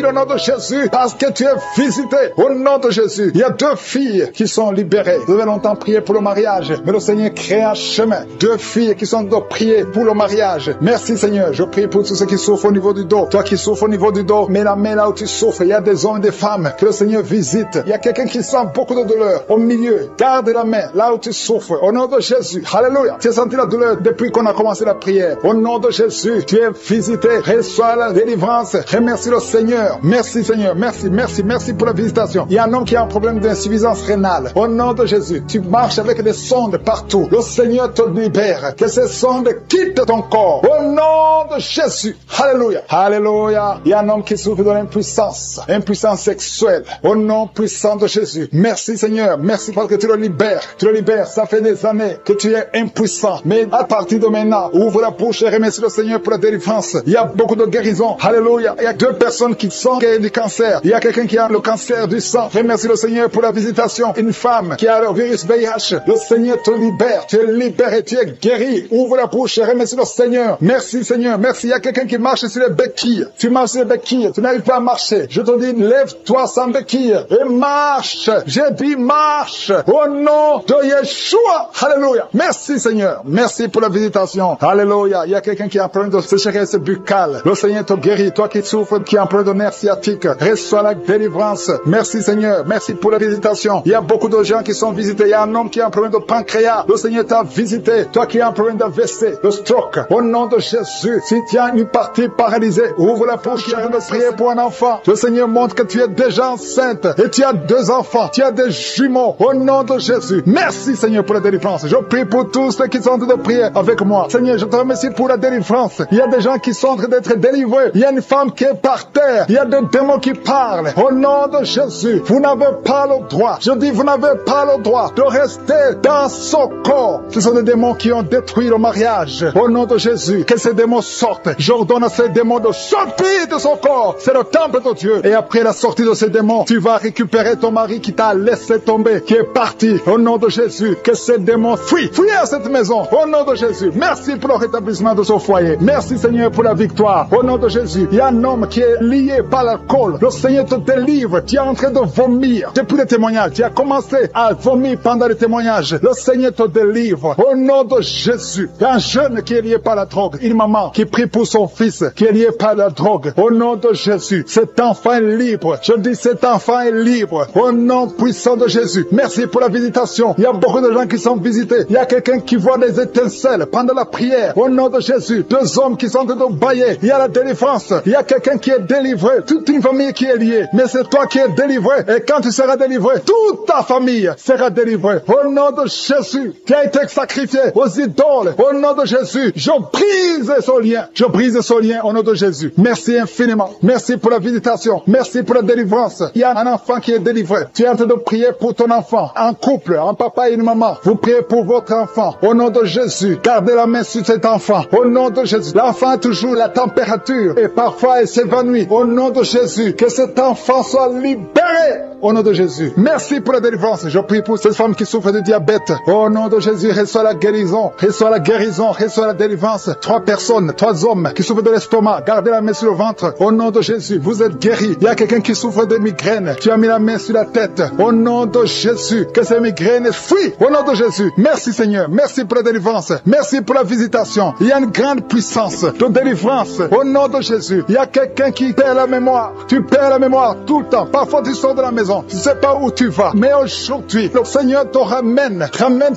le nom de Jésus parce que tu es visité. Au nom de Jésus. Il y a 2 filles qui sont libérées. Vous avez longtemps prié pour le mariage, mais le Seigneur crée un chemin. 2 filles qui sont de prier pour le mariage. Merci Seigneur. Je prie pour tous ceux qui souffrent au niveau du dos. Toi qui souffres au niveau du dos, mets la main là où tu souffres. Il y a des hommes et des femmes que le Seigneur visite. Il y a quelqu'un qui sent beaucoup de douleur au milieu. Garde la main là où tu souffres. Au nom de Jésus. Alléluia. Tu as senti la douleur depuis qu'on a commencé la prière. Au nom de Jésus, tu es visité. Reçois la délivrance. Remercie le Seigneur. Merci Seigneur. Merci pour la visitation. Il y a un homme qui a un problème d'insuffisance rénale. Au nom de Jésus, tu marches avec des sondes partout. Le Seigneur te libère. Que ces sondes quittent ton corps. Au nom de Jésus. Alléluia. Alléluia. Il y a un homme qui souffre de l'impuissance. Impuissance sexuelle. Au nom puissant de Jésus. Merci Seigneur. Merci parce que tu le libères. Tu le libères. Ça fait des années que tu es impuissant. Mais à partir de maintenant, ouvre la bouche et remercie le Seigneur pour la délivrance. Il y a beaucoup de guérisons. Alléluia. Il y a 2 personnes qui sont guéries du cancer. Il y a quelqu'un qui a le cancer du sang. Remercie le Seigneur pour la visitation. Une femme qui a le virus VIH. Le Seigneur te libère. Tu es libéré. Tu es guéri. Ouvre la bouche et remercie le Seigneur. Merci Seigneur. Merci. Il y a quelqu'un qui marche sur les béquilles. Tu marches sur les béquilles. Tu n'arrives pas à marcher. Je te dis, lève-toi sans béquilles et marche. J'ai dit marche. Au nom de Yeshua. Alléluia. Merci Seigneur. Merci pour la visitation. Alléluia. Il y a quelqu'un qui a un problème de sécheresse buccale. Le Seigneur te guérit. Toi qui souffres, qui a un problème de nerf sciatique, reçois la délivrance. Merci Seigneur. Merci pour la visitation. Il y a beaucoup de gens qui sont visités. Il y a un homme qui a un problème de pancréas. Le Seigneur t'a visité. Toi qui as un problème d'AVC, de stroke. Au nom de Jésus. Si tu as une partie paralysée, ouvre la bouche et de prier pour un enfant. Le Seigneur montre que tu es déjà enceinte et tu as 2 enfants. Tu as des jumeaux. Au nom de Jésus. Merci Seigneur pour la délivrance. Je prie pour tous ceux qui sont en train de prier avec moi. Seigneur, je te remercie pour la délivrance. Il y a des gens qui sont en train d'être délivrés. Il y a une femme qui est par terre. Il y a des démons qui parlent. Au nom de Jésus, vous n'avez pas le droit. Je dis, vous n'avez pas le droit de rester dans son corps. Ce sont des démons qui ont détruit le mariage. Au nom de Jésus, que ces démons sortent. J'ordonne à ces démons de sortir de son corps. C'est le temple de Dieu. Et après la sortie de ces démons, tu vas récupérer ton mari qui t'a laissé tomber, qui est parti. Au nom de Jésus, que ces démons fuient. Fuis à cette maison. Au nom de Jésus. Merci pour le rétablissement de son foyer. Merci Seigneur pour la victoire. Au nom de Jésus, il y a un homme qui est lié par l'alcool. Le Seigneur te délivre. Tu es en train de vomir. Depuis le témoignage, tu as commencé à vomir pendant le témoignage. Le Seigneur te délivre. Au nom de Jésus, il y a un jeune qui est lié par la drogue. Une maman qui prie pour son fils qui est lié par la drogue. Au nom de Jésus, cet enfant est libre. Je dis, cet enfant est libre. Au nom puissant de Jésus. Merci pour la visitation. Il y a beaucoup de gens qui sont visités. Il y a quelqu'un qui voit des étincelles pendant la prière. Au nom de Jésus, 2 hommes qui sont en train de bailler. Il y a la délivrance. Il y a quelqu'un qui est délivré. Toute une famille qui est liée. Mais c'est toi qui es délivré. Et quand tu seras délivré, toute ta famille sera délivrée. Au nom de Jésus, qui a été sacrifié aux idoles. Au nom de Jésus, je brise ce lien. Je brise ce lien au nom de Jésus. Merci infiniment. Merci pour la visitation. Merci pour la délivrance. Il y a un enfant qui est délivré. Tu es en train de prier pour ton enfant. Un couple, un papa et une maman. Vous priez pour votre enfant. Au nom de Jésus, gardez la main sur cet enfant. Au nom de Jésus. L'enfant a toujours la température et parfois elle s'évanouit. Au nom de de Jésus, que cet enfant soit libéré. Au nom de Jésus. Merci pour la délivrance. Je prie pour cette femme qui souffre de diabète. Au nom de Jésus, reçois la guérison. Reçois la guérison. Reçois la délivrance. 3 personnes, 3 hommes qui souffrent de l'estomac. Gardez la main sur le ventre. Au nom de Jésus, vous êtes guéris. Il y a quelqu'un qui souffre de migraine. Tu as mis la main sur la tête. Au nom de Jésus, que ces migraines fuient. Au nom de Jésus. Merci Seigneur. Merci pour la délivrance. Merci pour la visitation. Il y a une grande puissance de délivrance. Au nom de Jésus. Il y a quelqu'un qui perd la mémoire. Tu perds la mémoire tout le temps. Parfois tu sors de la maison. Tu ne sais pas où tu vas. Mais aujourd'hui, le Seigneur te ramène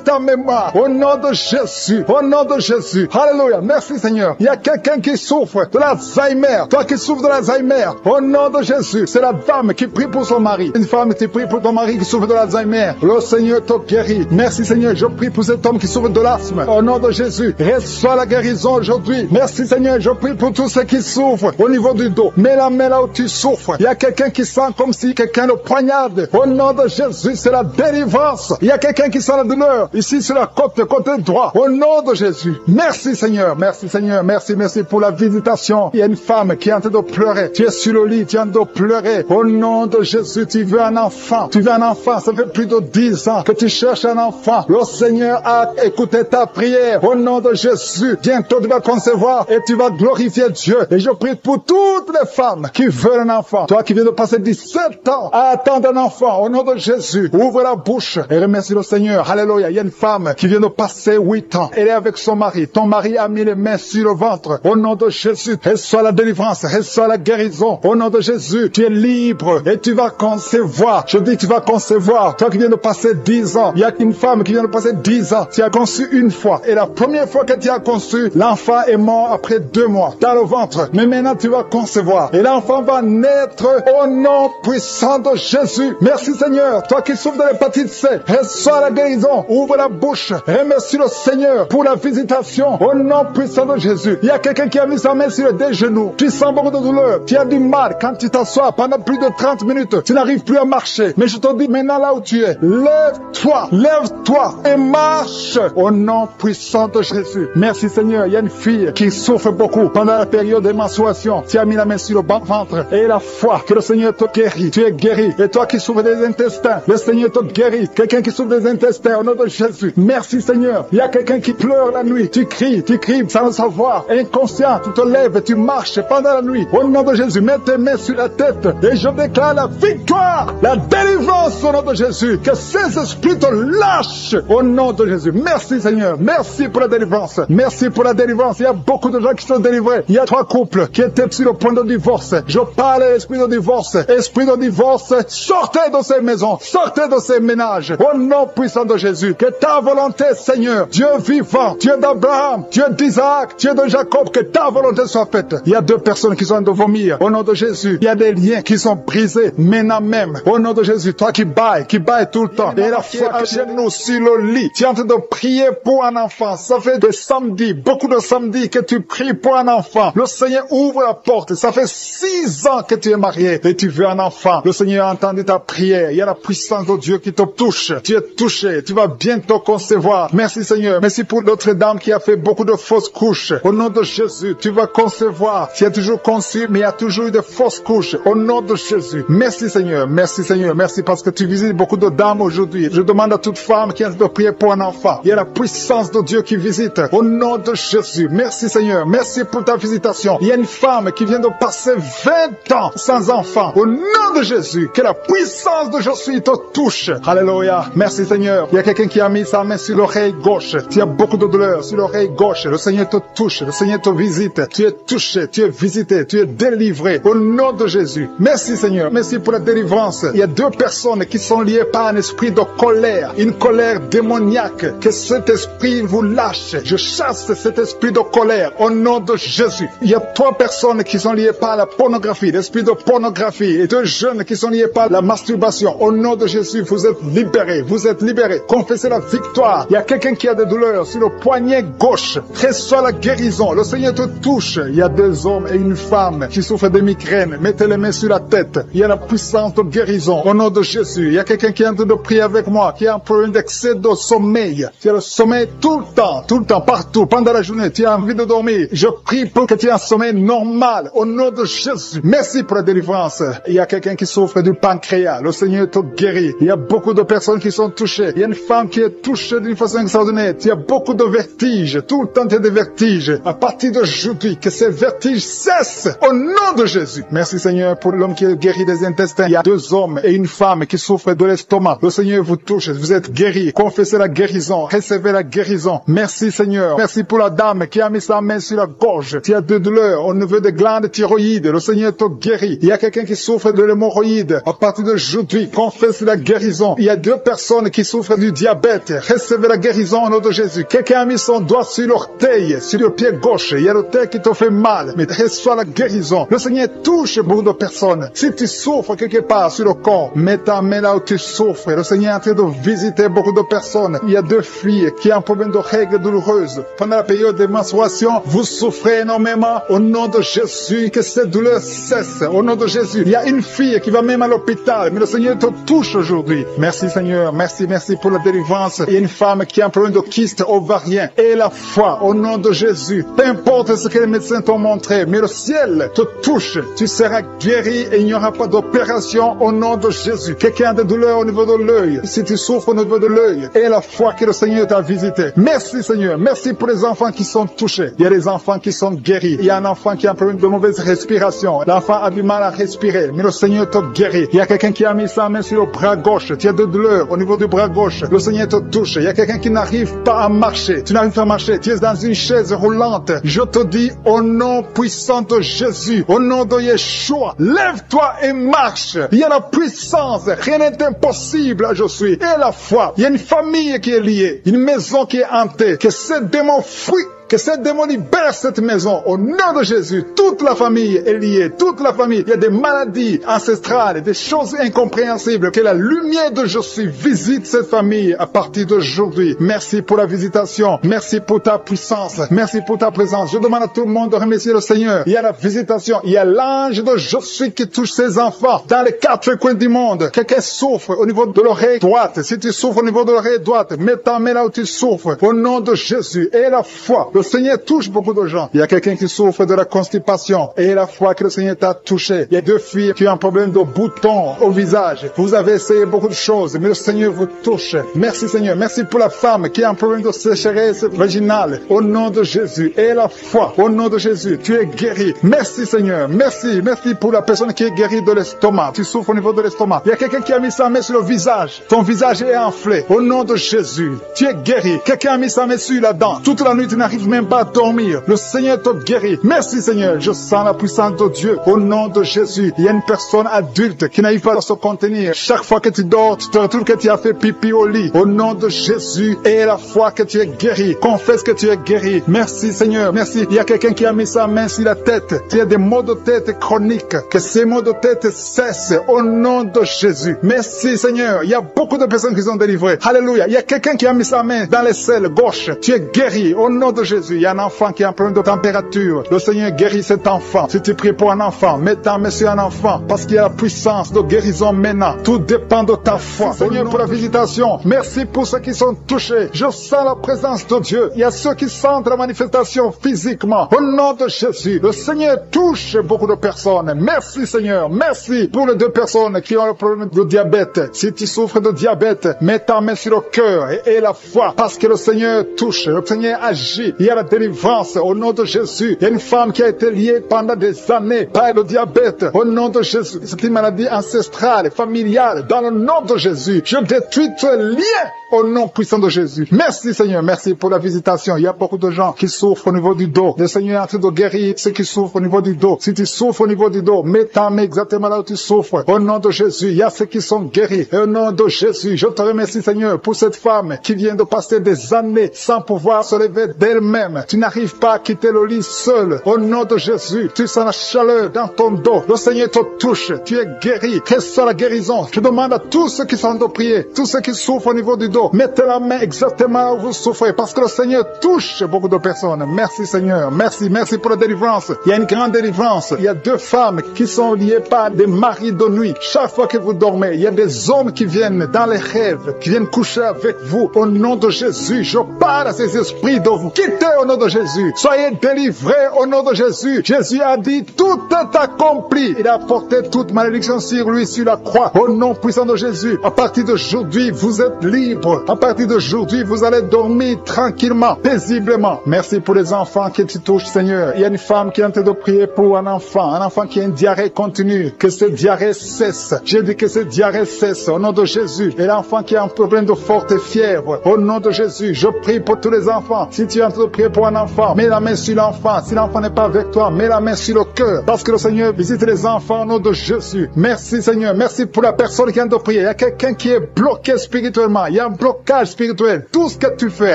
ta mémoire. Au nom de Jésus. Au nom de Jésus. Alléluia. Merci Seigneur. Il y a quelqu'un qui souffre de l'Alzheimer. Toi qui souffres de l'Alzheimer. Au nom de Jésus. C'est la dame qui prie pour son mari. Une femme qui prie pour ton mari qui souffre de l'Alzheimer. Le Seigneur te guérit. Merci Seigneur. Je prie pour cet homme qui souffre de l'asthme. Au nom de Jésus. Reçois la guérison aujourd'hui. Merci Seigneur. Je prie pour tous ceux qui souffrent au niveau du dos. Mets la main là où tu souffres. Il y a quelqu'un qui sent comme si quelqu'un le poignarde. Au nom de Jésus, c'est la délivrance. Il y a quelqu'un qui sent la douleur ici sur la côté droit. Au nom de Jésus. Merci Seigneur. Merci Seigneur. Merci pour la visitation. Il y a une femme qui est en train de pleurer. Tu es sur le lit, tu es en train de pleurer. Au nom de Jésus, tu veux un enfant. Tu veux un enfant. Ça fait plus de 10 ans que tu cherches un enfant. Le Seigneur a écouté ta prière. Au nom de Jésus, bientôt tu vas concevoir et tu vas glorifier Dieu. Et je prie pour toutes les femmes qui veulent un enfant. Toi qui viens de passer 17 ans à attendre un enfant. Au nom de Jésus, ouvre la bouche et remercie le Seigneur. Alléluia. Il y a une femme qui vient de passer 8 ans. Elle est avec son mari. Ton mari a mis les mains sur le ventre. Au nom de Jésus, reçois la délivrance, reçois la guérison. Au nom de Jésus, tu es libre et tu vas concevoir. Je dis tu vas concevoir. Toi qui viens de passer 10 ans, il y a une femme qui vient de passer 10 ans. Tu as conçu une fois. Et la première fois que tu as conçu, l'enfant est mort après 2 mois dans le ventre. Mais maintenant, tu vas concevoir. Et l'enfant va naître au nom puissant de Jésus. Merci Seigneur. Toi qui souffres de l'hépatite C, reçois la guérison. Ouvre la bouche. Remercie le Seigneur pour la visitation. Au nom puissant de Jésus. Il y a quelqu'un qui a mis sa main sur les genoux. Tu sens beaucoup de douleur. Tu as du mal quand tu t'assois pendant plus de 30 minutes. Tu n'arrives plus à marcher. Mais je te dis maintenant là où tu es, lève-toi et marche au nom puissant de Jésus. Merci Seigneur. Il y a une fille qui souffre beaucoup pendant la période de menstruation. Tu as mis la main sur le ventre et la foi que le Seigneur te guérit. Tu es guéri. Et toi qui souffres des intestins, le Seigneur te guérit. Quelqu'un qui souffre des intestins au nom de Jésus. Merci Seigneur. Il y a quelqu'un qui pleure la nuit. Tu cries sans le savoir. Inconscient, tu te lèves et tu marches pendant la nuit. Au nom de Jésus, mets tes mains sur la tête et je déclare la victoire, la délivrance au nom de Jésus. Que ces esprits te lâchent au nom de Jésus. Merci Seigneur. Merci pour la délivrance. Merci pour la délivrance. Il y a beaucoup de gens qui sont délivrés. Il y a 3 couples qui étaient sur le point de divorce. Je parle à l'esprit de divorce. Esprit de divorce, sortez de ces maisons. Sortez de ces ménages. Au nom puissant de Jésus. Que ta volonté, Seigneur, Dieu vivant, Dieu d'Abraham, Dieu d'Isaac, Dieu de Jacob, que ta volonté soit faite. Il y a 2 personnes qui sont en train de vomir. Au nom de Jésus, il y a des liens qui sont brisés maintenant même. Au nom de Jésus, toi qui bailles tout le temps. Et la foi à genoux sur le lit. Tu es en train de prier pour un enfant. Ça fait des samedis, beaucoup de samedis que tu pries pour un enfant. Le Seigneur ouvre la porte. Ça fait 6 ans que tu es marié et tu veux un enfant. Le Seigneur a entendu ta prière. Il y a la puissance de Dieu qui te touche. Tu es touché. Tu vas bientôt concevoir. Merci Seigneur. Merci pour l'autre dame qui a fait beaucoup de fausses couches. Au nom de Jésus, tu vas concevoir. Tu as toujours conçu, mais il y a toujours eu de fausses couches. Au nom de Jésus. Merci Seigneur. Merci Seigneur. Merci parce que tu visites beaucoup de dames aujourd'hui. Je demande à toute femme qui a de prier pour un enfant. Il y a la puissance de Dieu qui visite. Au nom de Jésus. Merci Seigneur. Merci pour ta visitation. Il y a une femme qui vient de passer 20 ans sans enfant. Au nom de Jésus. Que la puissance de Jésus te touche. Alléluia. Merci Seigneur. Il y a quelqu'un qui a mis sa main sur l'oreille gauche. Tu as beaucoup de douleur sur l'oreille gauche. Le Seigneur te touche. Le Seigneur te visite. Tu es touché. Tu es visité. Tu es délivré. Au nom de Jésus. Merci Seigneur. Merci pour la délivrance. Il y a 2 personnes qui sont liées par un esprit de colère. Une colère démoniaque. Que cet esprit vous lâche. Je chasse cet esprit de colère. Au nom de Jésus. Il y a 3 personnes qui sont liées par la pornographie. L'esprit de pornographie. Et 2 jeunes qui sont liés par la masturbation. Au nom de Jésus, vous êtes libérés. Vous êtes libérés. Confessez la victoire. Il y a quelqu'un qui a des douleurs sur le poignet gauche. Reçois la guérison. Le Seigneur te touche. Il y a 2 hommes et une femme qui souffrent de migraines. Mettez les mains sur la tête. Il y a la puissance de guérison. Au nom de Jésus. Il y a quelqu'un qui est en train de prier avec moi, qui a un problème d'excès de sommeil. Tu as le sommeil tout le temps, partout, pendant la journée. Tu as envie de dormir. Je prie pour que tu aies un sommeil normal. Au nom de Jésus. Jésus. Merci pour la délivrance. Il y a quelqu'un qui souffre du pancréas. Le Seigneur te guérit. Il y a beaucoup de personnes qui sont touchées. Il y a une femme qui est touchée d'une façon extraordinaire. Il y a beaucoup de vertiges. Tout le temps, il y a des vertiges. À partir d'aujourd'hui, que ces vertiges cessent au nom de Jésus. Merci Seigneur pour l'homme qui est guéri des intestins. Il y a 2 hommes et une femme qui souffrent de l'estomac. Le Seigneur vous touche. Vous êtes guéris. Confessez la guérison. Recevez la guérison. Merci Seigneur. Merci pour la dame qui a mis sa main sur la gorge. Il y a de douleurs au niveau des glandes thyroïdes. Le Seigneur te guérit. Il y a quelqu'un qui souffre de l'hémorroïde. À partir d'aujourd'hui, confessez la guérison. Il y a 2 personnes qui souffrent du diabète. Recevez la guérison au nom de Jésus. Quelqu'un a mis son doigt sur l'orteil, sur le pied gauche. Il y a l'orteil qui te fait mal. Mais reçois la guérison. Le Seigneur touche beaucoup de personnes. Si tu souffres quelque part sur le corps, mets ta main là où tu souffres. Le Seigneur est en train de visiter beaucoup de personnes. Il y a 2 filles qui ont un problème de règles douloureuses. Pendant la période de menstruation, vous souffrez énormément. Au nom de Jésus, que cette douleur cesse. Au nom de Jésus. Il y a une fille qui va même à l'hôpital, mais le Seigneur te touche aujourd'hui. Merci Seigneur. Merci pour la délivrance. Il y a une femme qui a un problème de kyste ovarien. Et la foi, au nom de Jésus. Peu importe ce que les médecins t'ont montré, mais le ciel te touche. Tu seras guéri et il n'y aura pas d'opération au nom de Jésus. Quelqu'un a des douleurs au niveau de l'œil. Si tu souffres au niveau de l'œil, et la foi que le Seigneur t'a visité. Merci Seigneur. Merci pour les enfants qui sont touchés. Il y a des enfants qui sont guéris. Il y a un enfant qui a un problème de mauvaise respiration. L'enfant a du mal à respirer, mais le Seigneur te guérit. Il y a quelqu'un qui a mis sa main sur le bras gauche. Tu as de douleurs au niveau du bras gauche. Le Seigneur te touche. Il y a quelqu'un qui n'arrive pas à marcher. Tu n'arrives pas à marcher. Tu es dans une chaise roulante. Je te dis au nom puissant de Jésus, au nom de Yeshua, lève-toi et marche. Il y a la puissance. Rien n'est impossible. Je suis. Et la foi. Il y a une famille qui est liée. Une maison qui est hantée. Que ces démons fuient. Que ces démons libèrent cette maison au nom de Jésus. Toute la famille est liée. Toute la famille. Il y a des maladies ancestrales, des choses incompréhensibles. Que la lumière de Jésus visite cette famille à partir d'aujourd'hui. Merci pour la visitation. Merci pour ta puissance. Merci pour ta présence. Je demande à tout le monde de remercier le Seigneur. Il y a la visitation. Il y a l'ange de Jésus qui touche ses enfants dans les 4 coins du monde. Quelqu'un souffre au niveau de l'oreille droite. Si tu souffres au niveau de l'oreille droite, mets ta main là où tu souffres. Au nom de Jésus. Et la foi. Le Seigneur touche beaucoup de gens. Il y a quelqu'un qui souffre de la constipation. Et la foi que le Seigneur t'a touché. Il y a 2 filles qui ont un problème de boutons au visage. Vous avez essayé beaucoup de choses, mais le Seigneur vous touche. Merci Seigneur. Merci pour la femme qui a un problème de sécheresse vaginale. Au nom de Jésus. Et la foi. Au nom de Jésus. Tu es guéri. Merci Seigneur. Merci. Merci pour la personne qui est guérie de l'estomac. Tu souffres au niveau de l'estomac. Il y a quelqu'un qui a mis sa main sur le visage. Ton visage est enflé. Au nom de Jésus. Tu es guéri. Quelqu'un a mis sa main sur la dent. Toute la nuit, tu n'arrives même pas à dormir. Le Seigneur te guérit. Merci Seigneur. Je sens la puissance de Dieu. Au nom de Jésus. Il y a une personne adulte qui n'arrive pas à se contenir. Chaque fois que tu dors, tu te retrouves que tu as fait pipi au lit. Au nom de Jésus. Et la foi que tu es guéri. Confesse que tu es guéri. Merci Seigneur. Merci. Il y a quelqu'un qui a mis sa main sur la tête. Il y a des maux de tête chroniques. Que ces maux de tête cessent. Au nom de Jésus. Merci Seigneur. Il y a beaucoup de personnes qui sont délivrées. Alléluia. Il y a quelqu'un qui a mis sa main dans l'aisselle gauche. Tu es guéri. Au nom de Jésus. Il y a un enfant qui a un problème de température. Le Seigneur guérit cet enfant. Si tu pries pour un enfant, mets ta main sur un enfant. Parce qu'il y a la puissance de guérison maintenant. Tout dépend de ta foi. Seigneur, pour la visitation. Merci pour ceux qui sont touchés. Je sens la présence de Dieu. Il y a ceux qui sentent la manifestation physiquement. Au nom de Jésus. Le Seigneur touche beaucoup de personnes. Merci Seigneur. Merci pour les 2 personnes qui ont le problème de diabète. Si tu souffres de diabète, mets ta main sur le cœur et la foi. Parce que le Seigneur touche. Le Seigneur agit. Il y a la délivrance au nom de Jésus. Il y a une femme qui a été liée pendant des années par le diabète. Au nom de Jésus. C'est une maladie ancestrale, familiale. Dans le nom de Jésus. Je détruis ce lien au nom puissant de Jésus. Merci Seigneur. Merci pour la visitation. Il y a beaucoup de gens qui souffrent au niveau du dos. Le Seigneur est en train de guérir ceux qui souffrent au niveau du dos. Si tu souffres au niveau du dos, mets ta main exactement là où tu souffres. Au nom de Jésus. Il y a ceux qui sont guéris. Au nom de Jésus. Je te remercie Seigneur pour cette femme qui vient de passer des années sans pouvoir se lever d'elle-même. Tu n'arrives pas à quitter le lit seul. Au nom de Jésus, tu sens la chaleur dans ton dos. Le Seigneur te touche. Tu es guéri. Reçois la guérison. Je demande à tous ceux qui sont de prier, tous ceux qui souffrent au niveau du dos, Mettez la main exactement où vous souffrez parce que le Seigneur touche beaucoup de personnes. Merci Seigneur. Merci pour la délivrance. Il y a une grande délivrance. Il y a 2 femmes qui sont liées par des maris de nuit. Chaque fois que vous dormez, il y a des hommes qui viennent dans les rêves, qui viennent coucher avec vous. Au nom de Jésus, je parle à ces esprits de vous. Quittez au nom de Jésus. Soyez délivrés au nom de Jésus. Jésus a dit, tout est accompli. Il a porté toute malédiction sur lui, sur la croix. Au nom puissant de Jésus, à partir d'aujourd'hui, vous êtes libres. À partir d'aujourd'hui, vous allez dormir tranquillement, paisiblement. Merci pour les enfants qui te touchent, Seigneur. Il y a une femme qui est en train de prier pour un enfant qui a une diarrhée continue. Que cette diarrhée cesse. J'ai dit que cette diarrhée cesse au nom de Jésus. Et l'enfant qui a un problème de forte fièvre, au nom de Jésus, je prie pour tous les enfants. Si tu es en train de prier pour un enfant, mets la main sur l'enfant. Si l'enfant n'est pas avec toi, mets la main sur le cœur. Parce que le Seigneur visite les enfants au nom de Jésus. Merci Seigneur. Merci pour la personne qui vient de prier. Il y a quelqu'un qui est bloqué spirituellement. Il y a un blocage spirituel. Tout ce que tu fais,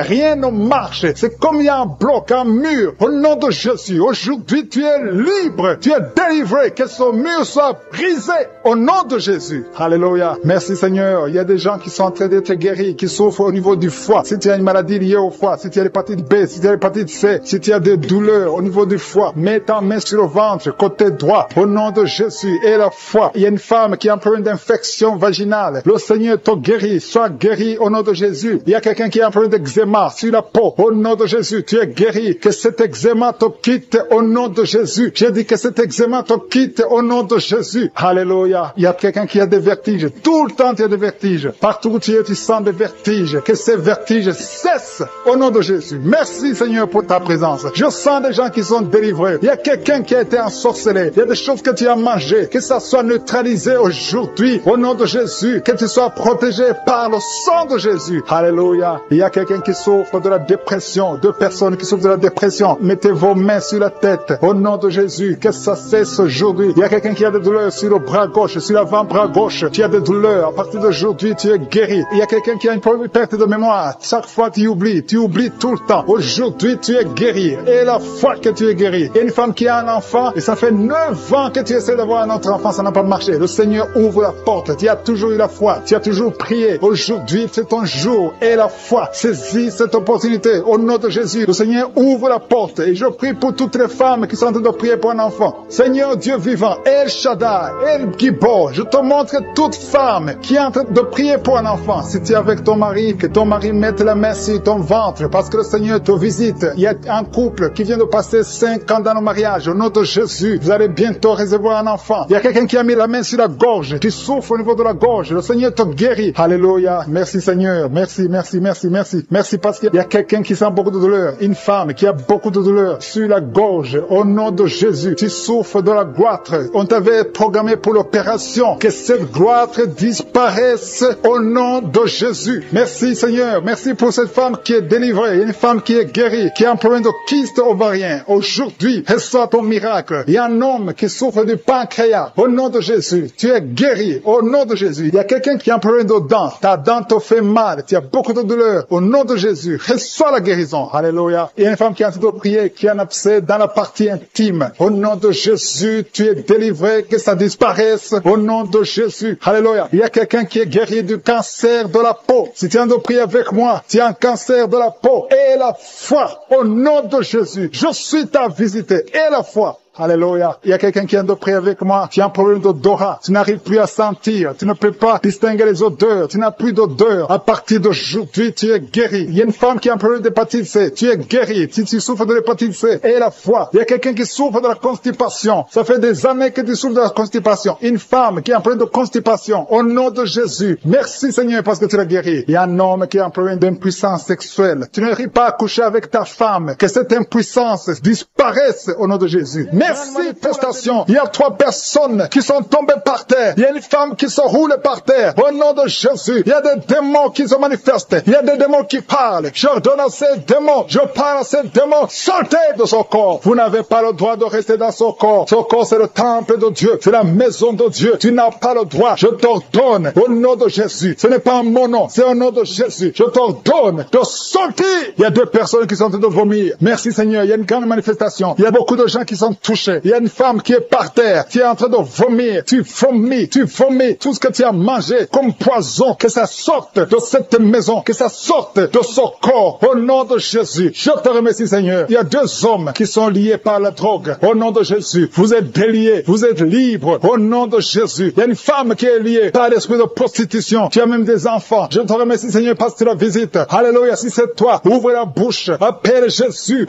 rien ne marche. C'est comme il y a un bloc, un mur. Au nom de Jésus, aujourd'hui tu es libre. Tu es délivré. Que ce mur soit brisé au nom de Jésus. Alléluia. Merci Seigneur. Il y a des gens qui sont en train d'être guéris, qui souffrent au niveau du foie. Si tu as une maladie liée au foie, si tu as l'hépatite B, si tu as l'hépatite C, si tu as des douleurs au niveau du foie, mets ta main sur le ventre, côté droit, au nom de Jésus et la foi. Il y a une femme qui a un problème d'infection vaginale. Le Seigneur te guérit. Sois guéri au nom de Jésus. Il y a quelqu'un qui a un problème d'eczéma sur la peau. Au nom de Jésus, tu es guéri. Que cet eczéma te quitte au nom de Jésus. J'ai dit que cet eczéma te quitte au nom de Jésus. Alléluia. Il y a quelqu'un qui a des vertiges. Tout le temps, tu as des vertiges. Partout où tu es, tu sens des vertiges. Que ces vertiges cessent au nom de Jésus. Merci Seigneur pour ta présence. Je sens des gens qui sont délivrés. Il y a quelqu'un qui a été ensorcelé. Il y a des choses que tu as mangées. Que ça soit neutralisé aujourd'hui au nom de Jésus. Que tu sois protégé par le sang de Jésus. Alléluia. Il y a quelqu'un qui souffre de la dépression. 2 personnes qui souffrent de la dépression. Mettez vos mains sur la tête. Au nom de Jésus. Que ça cesse aujourd'hui. Il y a quelqu'un qui a des douleurs sur le bras gauche, sur l'avant-bras gauche. Tu as des douleurs. À partir d'aujourd'hui, tu es guéri. Il y a quelqu'un qui a une perte de mémoire. Chaque fois, tu oublies tout le temps. Aujourd'hui, tu es guéri. Et la fois que tu es guéri. Il y a une femme qui a un enfant et ça fait 9 ans que tu essaies d'avoir un autre enfant. Ça n'a pas marché. Le Seigneur ouvre la porte. Tu as toujours eu la foi. Tu as toujours prié. Aujourd'hui, c'est ton jour. Et la foi. Saisis cette opportunité. Au nom de Jésus, le Seigneur ouvre la porte. Et je prie pour toutes les femmes qui sont en train de prier pour un enfant. Seigneur Dieu vivant, El Shaddai, El Gibor, je te montre toute femme qui est en train de prier pour un enfant. Si tu es avec ton mari, que ton mari mette la main sur ton ventre parce que le Seigneur te visite. Il y a un couple qui vient de passer 5 ans dans le mariage. Au nom de Jésus, vous allez bientôt recevoir un enfant. Il y a quelqu'un qui a mis la main sur la gorge, qui souffre au niveau de la gorge. Le Seigneur te guérit. Alléluia. Merci Seigneur. Merci parce qu'il y a quelqu'un qui sent beaucoup de douleur. Une femme qui a beaucoup de douleur sur la gorge. Au nom de Jésus, tu souffres de la goitre. On t'avait programmé pour l'opération. Que cette goitre disparaisse au nom de Jésus. Merci Seigneur. Merci pour cette femme qui est délivrée. Une femme qui est guérie, qui a un problème de kyste ovarien. Aujourd'hui, reçois ton miracle. Il y a un homme qui souffre du pancréas. Au nom de Jésus, tu es guéri. Au nom de Jésus. Il y a quelqu'un qui a un problème de dents. Ta dent te fait mal. Tu as beaucoup de douleur. Au nom de Jésus, reçois la guérison. Alléluia. Il y a une femme qui est en train de prier, qui a un abcès dans la partie intime. Au nom de Jésus, tu es délivré, que ça disparaisse. Au nom de Jésus. Alléluia. Il y a quelqu'un qui est guéri du cancer de la peau. Si tu es en train de prier avec moi, tu as un cancer de la peau. Et la foi. Au nom de Jésus. Je suis ta visite. Et la foi. Alléluia. Il y a quelqu'un qui vient de prier avec moi. Tu as un problème d'odorat. Tu n'arrives plus à sentir. Tu ne peux pas distinguer les odeurs. Tu n'as plus d'odeur. À partir d'aujourd'hui, tu es guéri. Il y a une femme qui a un problème d'hépatite C. Tu es guéri. Si tu souffres de l'hépatite C, et la foi. Il y a quelqu'un qui souffre de la constipation. Ça fait des années que tu souffres de la constipation. Une femme qui a un problème de constipation. Au nom de Jésus. Merci Seigneur parce que tu l'as guéri. Il y a un homme qui a un problème d'impuissance sexuelle. Tu n'arrives pas à coucher avec ta femme. Que cette impuissance disparaisse au nom de Jésus. Manifestation. Il y a 3 personnes qui sont tombées par terre. Il y a une femme qui se roule par terre. Au nom de Jésus, il y a des démons qui se manifestent. Il y a des démons qui parlent. J'ordonne à ces démons. Je parle à ces démons. Sortez de son corps. Vous n'avez pas le droit de rester dans son corps. Son corps, c'est le temple de Dieu. C'est la maison de Dieu. Tu n'as pas le droit. Je t'ordonne au nom de Jésus. Ce n'est pas mon nom. C'est au nom de Jésus. Je t'ordonne de sortir. Il y a 2 personnes qui sont en train de vomir. Merci Seigneur. Il y a une grande manifestation. Il y a beaucoup de gens qui sont touchés. Il y a une femme qui est par terre, qui est en train de vomir. Tu vomis tout ce que tu as mangé comme poison. Que ça sorte de cette maison, que ça sorte de son corps. Au nom de Jésus, je te remercie, Seigneur. Il y a 2 hommes qui sont liés par la drogue. Au nom de Jésus, vous êtes déliés, vous êtes libres. Au nom de Jésus, il y a une femme qui est liée par l'esprit de prostitution. Tu as même des enfants. Je te remercie, Seigneur, parce que tu la visites. Alléluia, si c'est toi, ouvre la bouche. Appelle Jésus,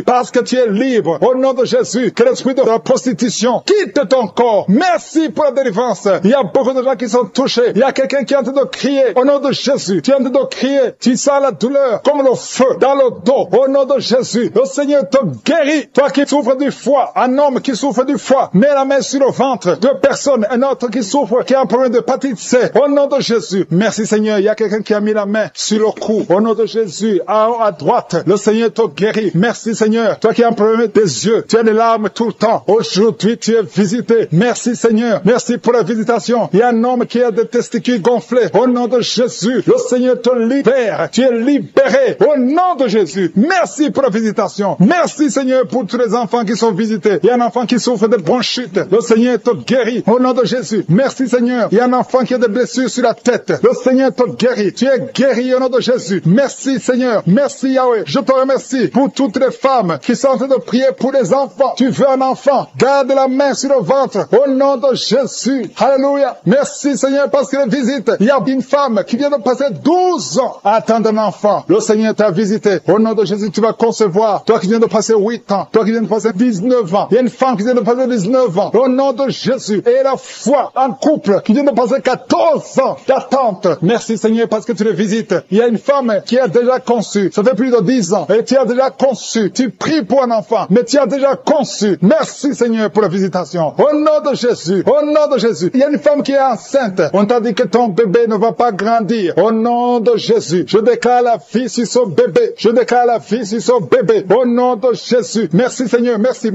parce que tu es libre. Au nom de Jésus, que l'esprit de la prostitution quitte ton corps. Merci pour la délivrance. Il y a beaucoup de gens qui sont touchés. Il y a quelqu'un qui est en train de crier. Au nom de Jésus, tu es en train de crier. Tu sens la douleur comme le feu dans le dos. Au nom de Jésus, le Seigneur te guérit. Toi qui souffres du foie, un homme qui souffre du foie, mets la main sur le ventre. 2 personnes, un autre qui souffre, qui a un problème de hépatite C. Au nom de Jésus, merci Seigneur. Il y a quelqu'un qui a mis la main sur le cou. Au nom de Jésus, à droite, le Seigneur te guérit. Merci Seigneur. Toi qui as un problème des yeux, tu as des larmes tout le temps. Aujourd'hui, tu es visité. Merci Seigneur. Merci pour la visitation. Il y a un homme qui a des testicules gonflés. Au nom de Jésus, le Seigneur te libère. Tu es libéré. Au nom de Jésus. Merci pour la visitation. Merci Seigneur pour tous les enfants qui sont visités. Il y a un enfant qui souffre de bronchite. Le Seigneur te guérit. Au nom de Jésus. Merci Seigneur. Il y a un enfant qui a des blessures sur la tête. Le Seigneur te guérit. Tu es guéri au nom de Jésus. Merci Seigneur. Merci Yahweh. Je te remercie pour toutes les femmes qui sont en train de prier pour les enfants. Tu veux un enfant. Garde la main sur le ventre. Au nom de Jésus. Alléluia. Merci Seigneur parce que visite. Il y a une femme qui vient de passer 12 ans à attendre un enfant. Le Seigneur t'a visité. Au nom de Jésus, tu vas concevoir. Toi qui viens de passer 8 ans. Toi qui viens de passer 19 ans. Il y a une femme qui vient de passer 19 ans. Au nom de Jésus. Et la foi, un couple qui vient de passer 14 ans d'attente. Merci Seigneur parce que tu le visites. Il y a une femme qui a déjà conçu. Ça fait plus de 10 ans. Et tu as déjà conçu. Tu pries pour un enfant. Mais tu as déjà conçu. Merci Seigneur pour la visitation. Au nom de Jésus. Au nom de Jésus. Il y a une femme qui est enceinte. On t'a dit que ton bébé ne va pas grandir. Au nom de Jésus. Je déclare la vie sur son bébé. Je déclare la vie sur son bébé. Au nom de Jésus. Merci Seigneur. Merci.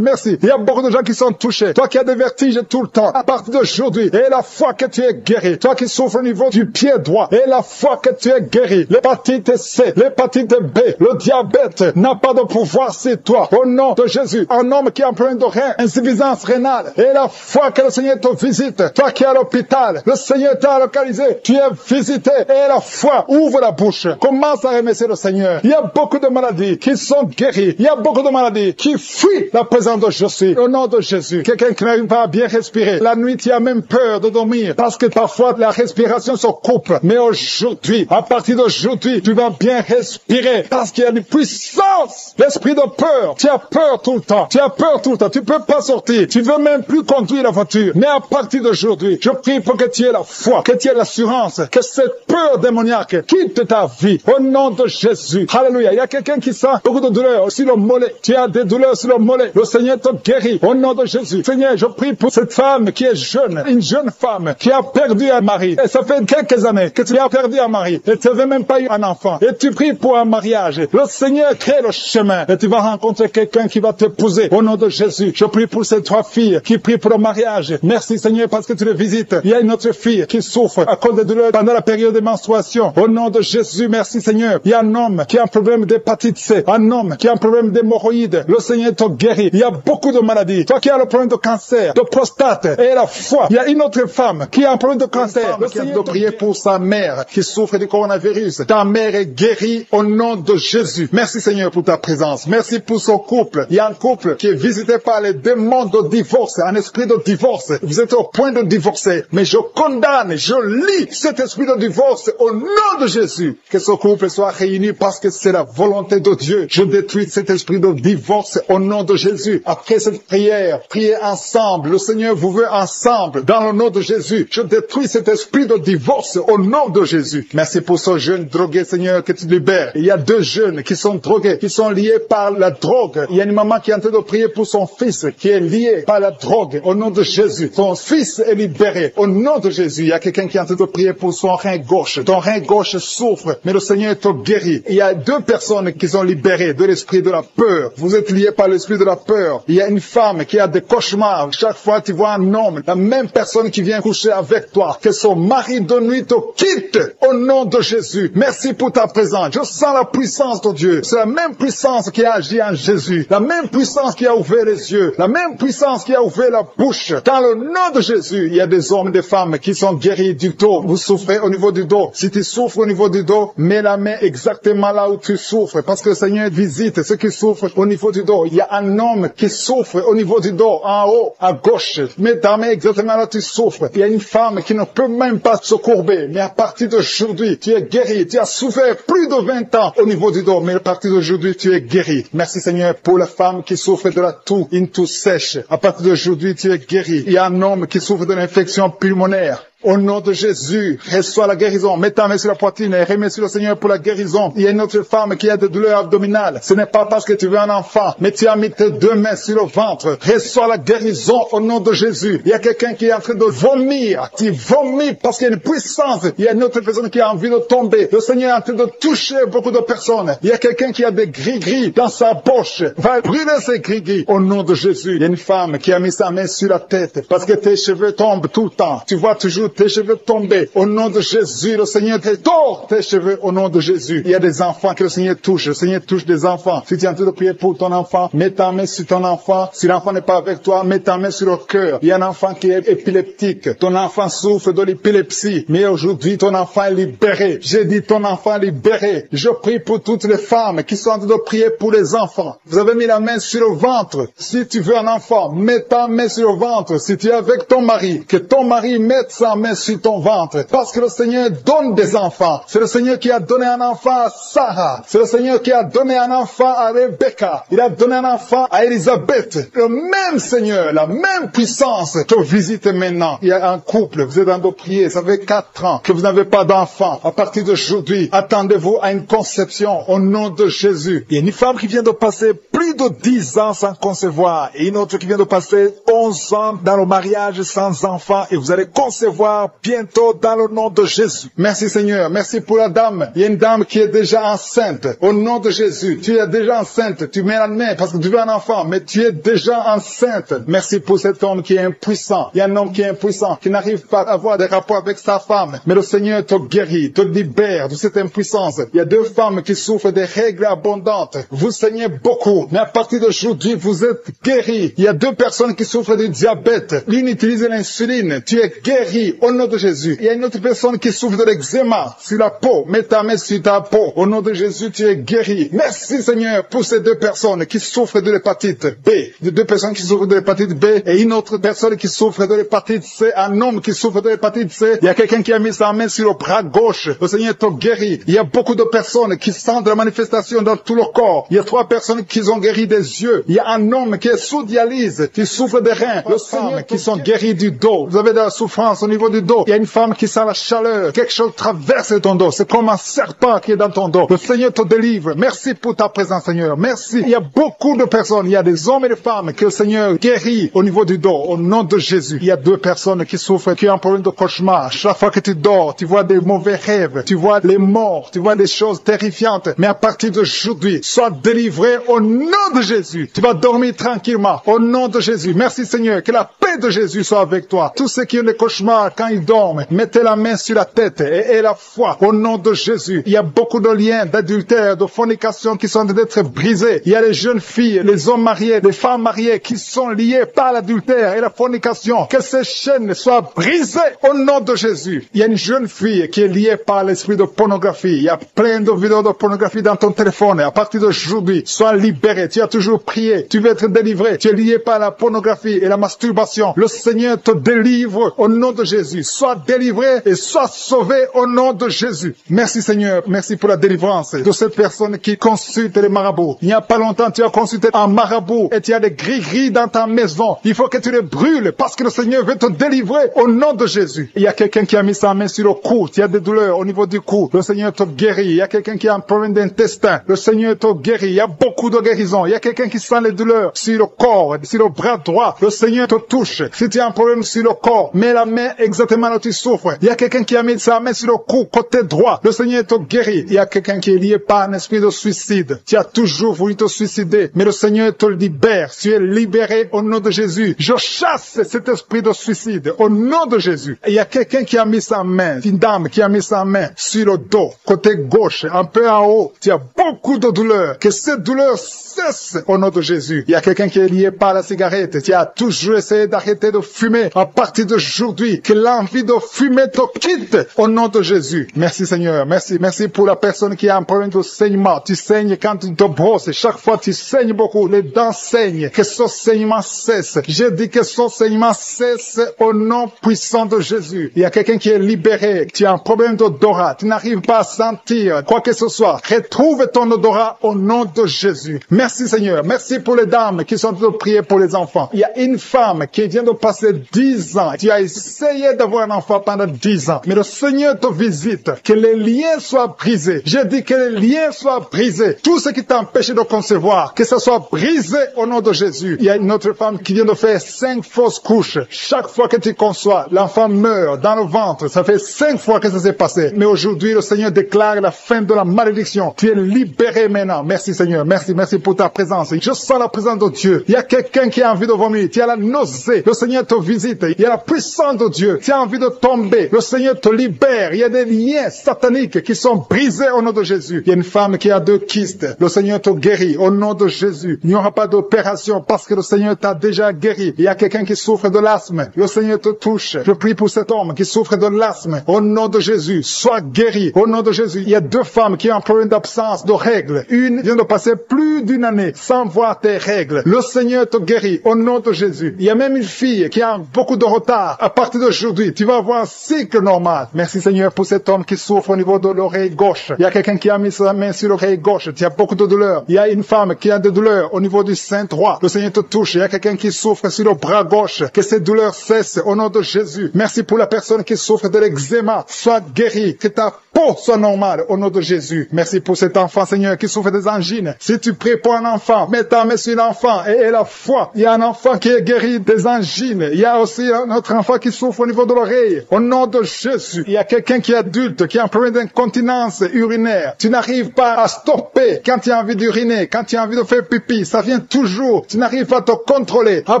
Il y a beaucoup de gens qui sont touchés. Toi qui as des vertiges tout le temps. À partir d'aujourd'hui. Et la foi que tu es guéri. Toi qui souffres au niveau du pied droit. Et la foi que tu es guéri. L'hépatite C. L'hépatite B. Le diabète n'a pas de pouvoir sur toi. Au nom de Jésus. Un homme qui a un problème de rein. Insuffisance rénale. Et la foi que le Seigneur te visite. Toi qui es à l'hôpital. Le Seigneur t'a localisé. Tu es visité. Et la foi. Ouvre la bouche. Commence à remercier le Seigneur. Il y a beaucoup de maladies qui sont guéries. Il y a beaucoup de maladies qui fuient la présence de Jésus. Au nom de Jésus. Quelqu'un qui n'arrive pas à bien respirer. La nuit, tu as même peur de dormir. Parce que parfois, la respiration se coupe. Mais aujourd'hui, à partir d'aujourd'hui, tu vas bien respirer. Parce qu'il y a une puissance. L'esprit de peur. Tu as peur tout le temps. Tu as peur tout le temps. Tu peux pas sortir. Tu veux même plus conduire la voiture. Mais à partir d'aujourd'hui, je prie pour que tu aies la foi, que tu aies l'assurance, que cette peur démoniaque quitte ta vie. Au nom de Jésus. Alléluia. Il y a quelqu'un qui sent beaucoup de douleurs sur le mollet. Tu as des douleurs sur le mollet. Le Seigneur te guérit. Au nom de Jésus. Seigneur, je prie pour cette femme qui est jeune. Une jeune femme qui a perdu un mari. Et ça fait quelques années que tu as perdu un mari. Et tu n'avais même pas eu un enfant. Et tu pries pour un mariage. Le Seigneur crée le chemin. Et tu vas rencontrer quelqu'un qui va t'épouser. Au nom de Jésus. Je prie pour ces 3 filles qui prient pour le mariage. Merci Seigneur parce que tu les visites. Il y a une autre fille qui souffre à cause des douleurs pendant la période de menstruation. Au nom de Jésus, merci Seigneur. Il y a un homme qui a un problème d'hépatite C. Un homme qui a un problème d'hémorroïdes. Le Seigneur te guérit. Il y a beaucoup de maladies. Toi qui as le problème de cancer, de prostate et la foi. Il y a une autre femme qui a un problème de cancer. Le Seigneur te prier pour sa mère qui souffre du coronavirus. Ta mère est guérie au nom de Jésus. Merci Seigneur pour ta présence. Merci pour son couple. Il y a un couple qui est visité par les démons de divorce, un esprit de divorce. Vous êtes au point de divorcer. Mais je condamne, je lis cet esprit de divorce au nom de Jésus. Que ce couple soit réuni parce que c'est la volonté de Dieu. Je détruis cet esprit de divorce au nom de Jésus. Après cette prière, priez ensemble. Le Seigneur vous veut ensemble dans le nom de Jésus. Je détruis cet esprit de divorce au nom de Jésus. Merci pour ce jeune drogué, Seigneur, que tu libères. Il y a 2 jeunes qui sont drogués, qui sont liés par la drogue. Il y a une maman qui est en train de prier pour son fils qui est lié par la drogue au nom de Jésus. Son fils est libéré au nom de Jésus. Il y a quelqu'un qui est en train de prier pour son rein gauche. Ton rein gauche souffre, mais le Seigneur te guérit. Il y a 2 personnes qui sont libérées de l'esprit de la peur. Vous êtes liés par l'esprit de la peur. Il y a une femme qui a des cauchemars. Chaque fois tu vois un homme, la même personne qui vient coucher avec toi, que son mari de nuit te quitte au nom de Jésus. Merci pour ta présence. Je sens la puissance de Dieu. C'est la même puissance qui a agi en Jésus. La même puissance puissance qui a ouvert les yeux, la même puissance qui a ouvert la bouche. Dans le nom de Jésus, il y a des hommes et des femmes qui sont guéris du dos. Vous souffrez au niveau du dos. Si tu souffres au niveau du dos, mets la main exactement là où tu souffres, parce que le Seigneur visite ceux qui souffrent au niveau du dos. Il y a un homme qui souffre au niveau du dos, en haut, à gauche. Mets ta main exactement là où tu souffres. Il y a une femme qui ne peut même pas se courber, mais à partir d'aujourd'hui, tu es guéri. Tu as souffert plus de 20 ans au niveau du dos, mais à partir d'aujourd'hui, tu es guéri. Merci Seigneur pour la femme qui souffre de la toux, une toux sèche. À partir d'aujourd'hui, tu es guéri. Il y a un homme qui souffre de l'infection pulmonaire. Au nom de Jésus, reçois la guérison. Mets ta main sur la poitrine et remercie le Seigneur pour la guérison. Il y a une autre femme qui a des douleurs abdominales. Ce n'est pas parce que tu veux un enfant, mais tu as mis tes deux mains sur le ventre. Reçois la guérison au nom de Jésus. Il y a quelqu'un qui est en train de vomir. Tu vomis parce qu'il y a une puissance. Il y a une autre personne qui a envie de tomber. Le Seigneur est en train de toucher beaucoup de personnes. Il y a quelqu'un qui a des gris-gris dans sa bouche. Va brûler ces gris-gris au nom de Jésus. Il y a une femme qui a mis sa main sur la tête parce que tes cheveux tombent tout le temps. Tu vois toujours tes cheveux tomber. Au nom de Jésus, le Seigneur te tord tes cheveux au nom de Jésus. Il y a des enfants que le Seigneur touche. Le Seigneur touche des enfants. Si tu es en train de prier pour ton enfant, mets ta main sur ton enfant. Si l'enfant n'est pas avec toi, mets ta main sur le cœur. Il y a un enfant qui est épileptique. Ton enfant souffre de l'épilepsie. Mais aujourd'hui, ton enfant est libéré. J'ai dit ton enfant est libéré. Je prie pour toutes les femmes qui sont en train de prier pour les enfants. Vous avez mis la main sur le ventre. Si tu veux un enfant, mets ta main sur le ventre. Si tu es avec ton mari, que ton mari mette sa main sur ton ventre, parce que le Seigneur donne des enfants. C'est le Seigneur qui a donné un enfant à Sarah. C'est le Seigneur qui a donné un enfant à Rebecca. Il a donné un enfant à Élisabeth. Le même Seigneur, la même puissance te visite maintenant. Il y a un couple, vous êtes en train de prier, ça fait 4 ans que vous n'avez pas d'enfant. À partir d'aujourd'hui, attendez-vous à une conception au nom de Jésus. Il y a une femme qui vient de passer plus de 10 ans sans concevoir et une autre qui vient de passer 11 ans dans le mariage sans enfant et vous allez concevoir bientôt dans le nom de Jésus. Merci Seigneur, merci pour la dame. Il y a une dame qui est déjà enceinte. Au nom de Jésus, tu es déjà enceinte. Tu mets la main parce que tu veux un enfant, mais tu es déjà enceinte. Merci pour cet homme qui est impuissant. Il y a un homme qui est impuissant, qui n'arrive pas à avoir des rapports avec sa femme. Mais le Seigneur te guérit, te libère de cette impuissance. Il y a 2 femmes qui souffrent des règles abondantes. Vous saignez beaucoup, mais à partir d'aujourd'hui, vous êtes guéris. Il y a 2 personnes qui souffrent du diabète. L'une utilise l'insuline. Tu es guéri au nom de Jésus. Il y a une autre personne qui souffre de l'eczéma sur la peau. Mets ta main sur ta peau. Au nom de Jésus, tu es guéri. Merci Seigneur pour ces 2 personnes qui souffrent de l'hépatite B. De 2 personnes qui souffrent de l'hépatite B et une autre personne qui souffre de l'hépatite C. Un homme qui souffre de l'hépatite C. Il y a quelqu'un qui a mis sa main sur le bras gauche. Le Seigneur te guérit. Il y a beaucoup de personnes qui sentent la manifestation dans tout le corps. Il y a 3 personnes qui ont guéri des yeux. Il y a un homme qui est sous dialyse, qui souffre des reins. Le Seigneur qui sont guéris du dos. Vous avez de la souffrance au niveau du dos. Il y a une femme qui sent la chaleur. Quelque chose traverse ton dos. C'est comme un serpent qui est dans ton dos. Le Seigneur te délivre. Merci pour ta présence, Seigneur. Merci. Il y a beaucoup de personnes. Il y a des hommes et des femmes que le Seigneur guérit au niveau du dos. Au nom de Jésus. Il y a 2 personnes qui souffrent, qui ont un problème de cauchemar. Chaque fois que tu dors, tu vois des mauvais rêves. Tu vois les morts. Tu vois des choses terrifiantes. Mais à partir d'aujourd'hui, sois délivré au nom de Jésus. Tu vas dormir tranquillement. Au nom de Jésus. Merci, Seigneur. Que la paix de Jésus soit avec toi. Tous ceux qui ont des cauchemars quand ils dorment, mettez la main sur la tête et la foi au nom de Jésus. Il y a beaucoup de liens d'adultère, de fornication qui sont en train d'être brisés. Il y a les jeunes filles, les hommes mariés, les femmes mariées qui sont liés par l'adultère et la fornication. Que ces chaînes soient brisées au nom de Jésus. Il y a une jeune fille qui est liée par l'esprit de pornographie. Il y a plein de vidéos de pornographie dans ton téléphone. À partir d'aujourd'hui, sois libéré. Tu as toujours prié. Tu veux être délivré. Tu es lié par la pornographie et la masturbation. Le Seigneur te délivre au nom de Jésus. Sois délivré et sois sauvé au nom de Jésus. Merci Seigneur. Merci pour la délivrance de cette personne qui consulte les marabouts. Il n'y a pas longtemps, tu as consulté un marabout et tu as des gris-gris dans ta maison. Il faut que tu les brûles parce que le Seigneur veut te délivrer au nom de Jésus. Il y a quelqu'un qui a mis sa main sur le cou. Tu as des douleurs au niveau du cou. Le Seigneur te guérit. Il y a quelqu'un qui a un problème d'intestin. Le Seigneur te guérit. Il y a beaucoup de guérisons. Il y a quelqu'un qui sent les douleurs sur le corps, sur le bras droit. Le Seigneur te touche. Si tu as un problème sur le corps, mets la main exactement là où tu souffres. Il y a quelqu'un qui a mis sa main sur le cou, côté droit. Le Seigneur te guérit. Il y a quelqu'un qui est lié par un esprit de suicide. Tu as toujours voulu te suicider, mais le Seigneur te libère. Tu es libéré au nom de Jésus. Je chasse cet esprit de suicide au nom de Jésus. Et il y a quelqu'un qui a mis sa main, une dame qui a mis sa main sur le dos, côté gauche, un peu en haut. Tu as beaucoup de douleurs. Que cette douleur cesse au nom de Jésus. Il y a quelqu'un qui est lié par la cigarette. Tu as toujours essayé d'arrêter de fumer. À partir d'aujourd'hui, que l'envie de fumer te quitte au nom de Jésus. Merci Seigneur. Merci. Merci pour la personne qui a un problème de saignement. Tu saignes quand tu te brosses. Chaque fois tu saignes beaucoup. Les dents saignent. Que ce saignement cesse. Je dis que son saignement cesse au nom puissant de Jésus. Il y a quelqu'un qui est libéré. Tu as un problème d'odorat. Tu n'arrives pas à sentir quoi que ce soit. Retrouve ton odorat au nom de Jésus. Merci Seigneur. Merci pour les dames qui sont en train de prier pour les enfants. Il y a une femme qui vient de passer 10 ans. Tu as essayé d'avoir un enfant pendant 10 ans. Mais le Seigneur te visite. Que les liens soient brisés. Je dis que les liens soient brisés. Tout ce qui t'empêche de concevoir, que ce soit brisé au nom de Jésus. Il y a une autre femme qui vient de faire 5 fausses couches. Chaque fois que tu conçois, l'enfant meurt dans le ventre. Ça fait 5 fois que ça s'est passé. Mais aujourd'hui, le Seigneur déclare la fin de la malédiction. Tu es libéré maintenant. Merci Seigneur. Merci pour ta présence. Je sens la présence de Dieu. Il y a quelqu'un qui a envie de vomir. Tu as la nausée. Le Seigneur te visite. Il y a la puissance de Dieu. Tu as envie de tomber. Le Seigneur te libère. Il y a des liens sataniques qui sont brisés au nom de Jésus. Il y a une femme qui a 2 kystes. Le Seigneur te guérit au nom de Jésus. Il n'y aura pas d'opération parce que le Seigneur t'a déjà guéri. Il y a quelqu'un qui souffre de l'asthme. Le Seigneur te touche. Je prie pour cet homme qui souffre de l'asthme. Au nom de Jésus, sois guéri. Au nom de Jésus. Il y a 2 femmes qui ont un problème d'absence de règles. Une vient de passer plus d'une année sans voir tes règles. Le Seigneur te guérit au nom de Jésus. Il y a même une fille qui a beaucoup de retard. À partir d'aujourd'hui, tu vas avoir un cycle normal. Merci Seigneur pour cet homme qui souffre au niveau de l'oreille gauche. Il y a quelqu'un qui a mis sa main sur l'oreille gauche. Tu as beaucoup de douleurs. Il y a une femme qui a des douleurs au niveau du sein droit. Le Seigneur te touche. Il y a quelqu'un qui souffre sur le bras gauche. Que ces douleurs cessent au nom de Jésus. Merci pour la personne qui souffre de l'eczéma. Sois guéri. Que ta peau soit normale au nom de Jésus. Merci pour cet enfant, Seigneur, qui souffre des angines. Si tu pries pour un enfant, mets ta main sur l'enfant et la foi. Il y a un enfant qui est guéri des angines. Il y a aussi un autre enfant qui souffre au niveau de l'oreille. Au nom de Jésus. Il y a quelqu'un qui est adulte, qui a un problème d'incontinence urinaire. Tu n'arrives pas à stopper quand tu as envie d'uriner, quand tu as envie de faire pipi. Ça vient toujours. Tu n'arrives pas à te contrôler. À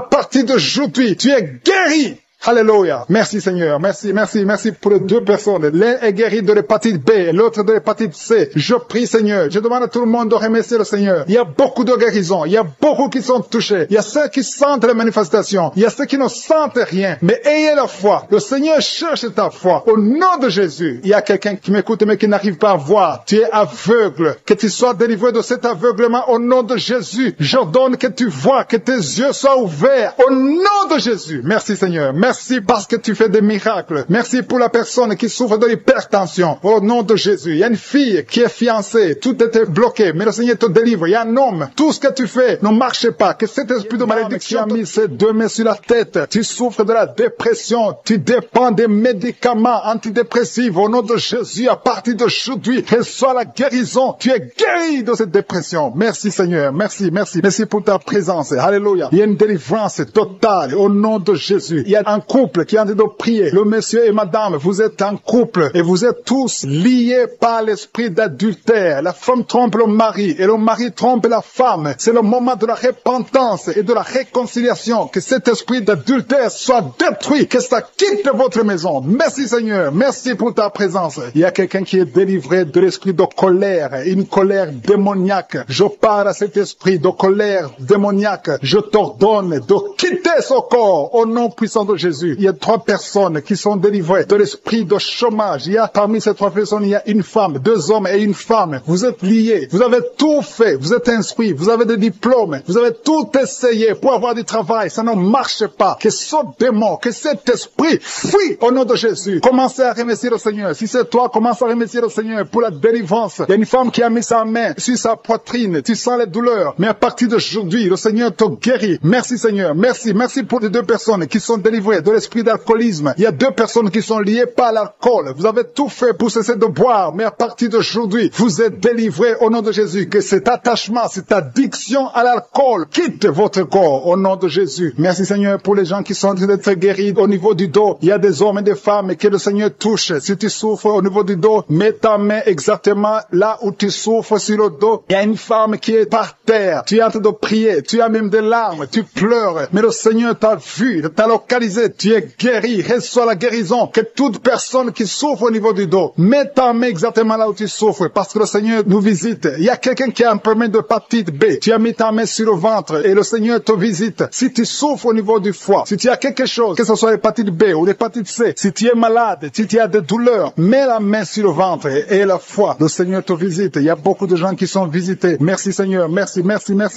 partir d'aujourd'hui, tu es guéri. Alléluia. Merci Seigneur. Merci pour les 2 personnes. L'un est guéri de l'hépatite B, l'autre de l'hépatite C. Je prie Seigneur. Je demande à tout le monde de remercier le Seigneur. Il y a beaucoup de guérisons. Il y a beaucoup qui sont touchés. Il y a ceux qui sentent les manifestations. Il y a ceux qui ne sentent rien. Mais ayez la foi. Le Seigneur cherche ta foi. Au nom de Jésus. Il y a quelqu'un qui m'écoute mais qui n'arrive pas à voir. Tu es aveugle. Que tu sois délivré de cet aveuglement au nom de Jésus. J'ordonne que tu vois, que tes yeux soient ouverts. Au nom de Jésus. Merci Seigneur. Merci parce que tu fais des miracles. Merci pour la personne qui souffre de l'hypertension. Au nom de Jésus. Il y a une fille qui est fiancée. Tout était bloqué. Mais le Seigneur te délivre. Il y a un homme. Tout ce que tu fais ne marche pas. Que cet esprit de malédiction a mis ses 2 mains sur la tête. Tu souffres de la dépression. Tu dépends des médicaments antidépressifs. Au nom de Jésus, à partir d'aujourd'hui, reçois la guérison. Tu es guéri de cette dépression. Merci Seigneur. Merci pour ta présence. Alléluia. Il y a une délivrance totale. Au nom de Jésus. Il y a un couple qui est en train de prier. Le monsieur et madame, vous êtes un couple et vous êtes tous liés par l'esprit d'adultère. La femme trompe le mari et le mari trompe la femme. C'est le moment de la repentance et de la réconciliation. Que cet esprit d'adultère soit détruit. Que ça quitte votre maison. Merci Seigneur. Merci pour ta présence. Il y a quelqu'un qui est délivré de l'esprit de colère. Une colère démoniaque. Je parle à cet esprit de colère démoniaque. Je t'ordonne de quitter ce corps au nom puissant de Jésus. Il y a 3 personnes qui sont délivrées de l'esprit de chômage. Il y a parmi ces 3 personnes, il y a une femme, 2 hommes et une femme. Vous êtes liés. Vous avez tout fait. Vous êtes instruits. Vous avez des diplômes. Vous avez tout essayé pour avoir du travail. Ça ne marche pas. Que ce démon, que cet esprit fuit au nom de Jésus. Commencez à remercier le Seigneur. Si c'est toi, commence à remercier le Seigneur pour la délivrance. Il y a une femme qui a mis sa main sur sa poitrine. Tu sens les douleurs. Mais à partir d'aujourd'hui, le Seigneur te guérit. Merci Seigneur. Merci pour les 2 personnes qui sont délivrées de l'esprit d'alcoolisme. Il y a 2 personnes qui sont liées par l'alcool. Vous avez tout fait pour cesser de boire, mais à partir d'aujourd'hui, vous êtes délivrés au nom de Jésus. Que cet attachement, cette addiction à l'alcool quitte votre corps au nom de Jésus. Merci Seigneur pour les gens qui sont en train d'être guéris au niveau du dos. Il y a des hommes et des femmes que le Seigneur touche. Si tu souffres au niveau du dos, mets ta main exactement là où tu souffres sur le dos. Il y a une femme qui est par terre. Tu es en train de prier. Tu as même des larmes. Tu pleures. Mais le Seigneur t'a vu, t'a localisé visite, tu es guéri, reçois la guérison. Que toute personne qui souffre au niveau du dos, mets ta main exactement là où tu souffres, parce que le Seigneur nous visite. Il y a quelqu'un qui a un problème de hépatite B, tu as mis ta main sur le ventre et le Seigneur te visite. Si tu souffres au niveau du foie, si tu as quelque chose, que ce soit l'hépatite B ou l'hépatite C, si tu es malade, si tu as des douleurs, mets la main sur le ventre et la foi. Le Seigneur te visite. Il y a beaucoup de gens qui sont visités. Merci Seigneur, merci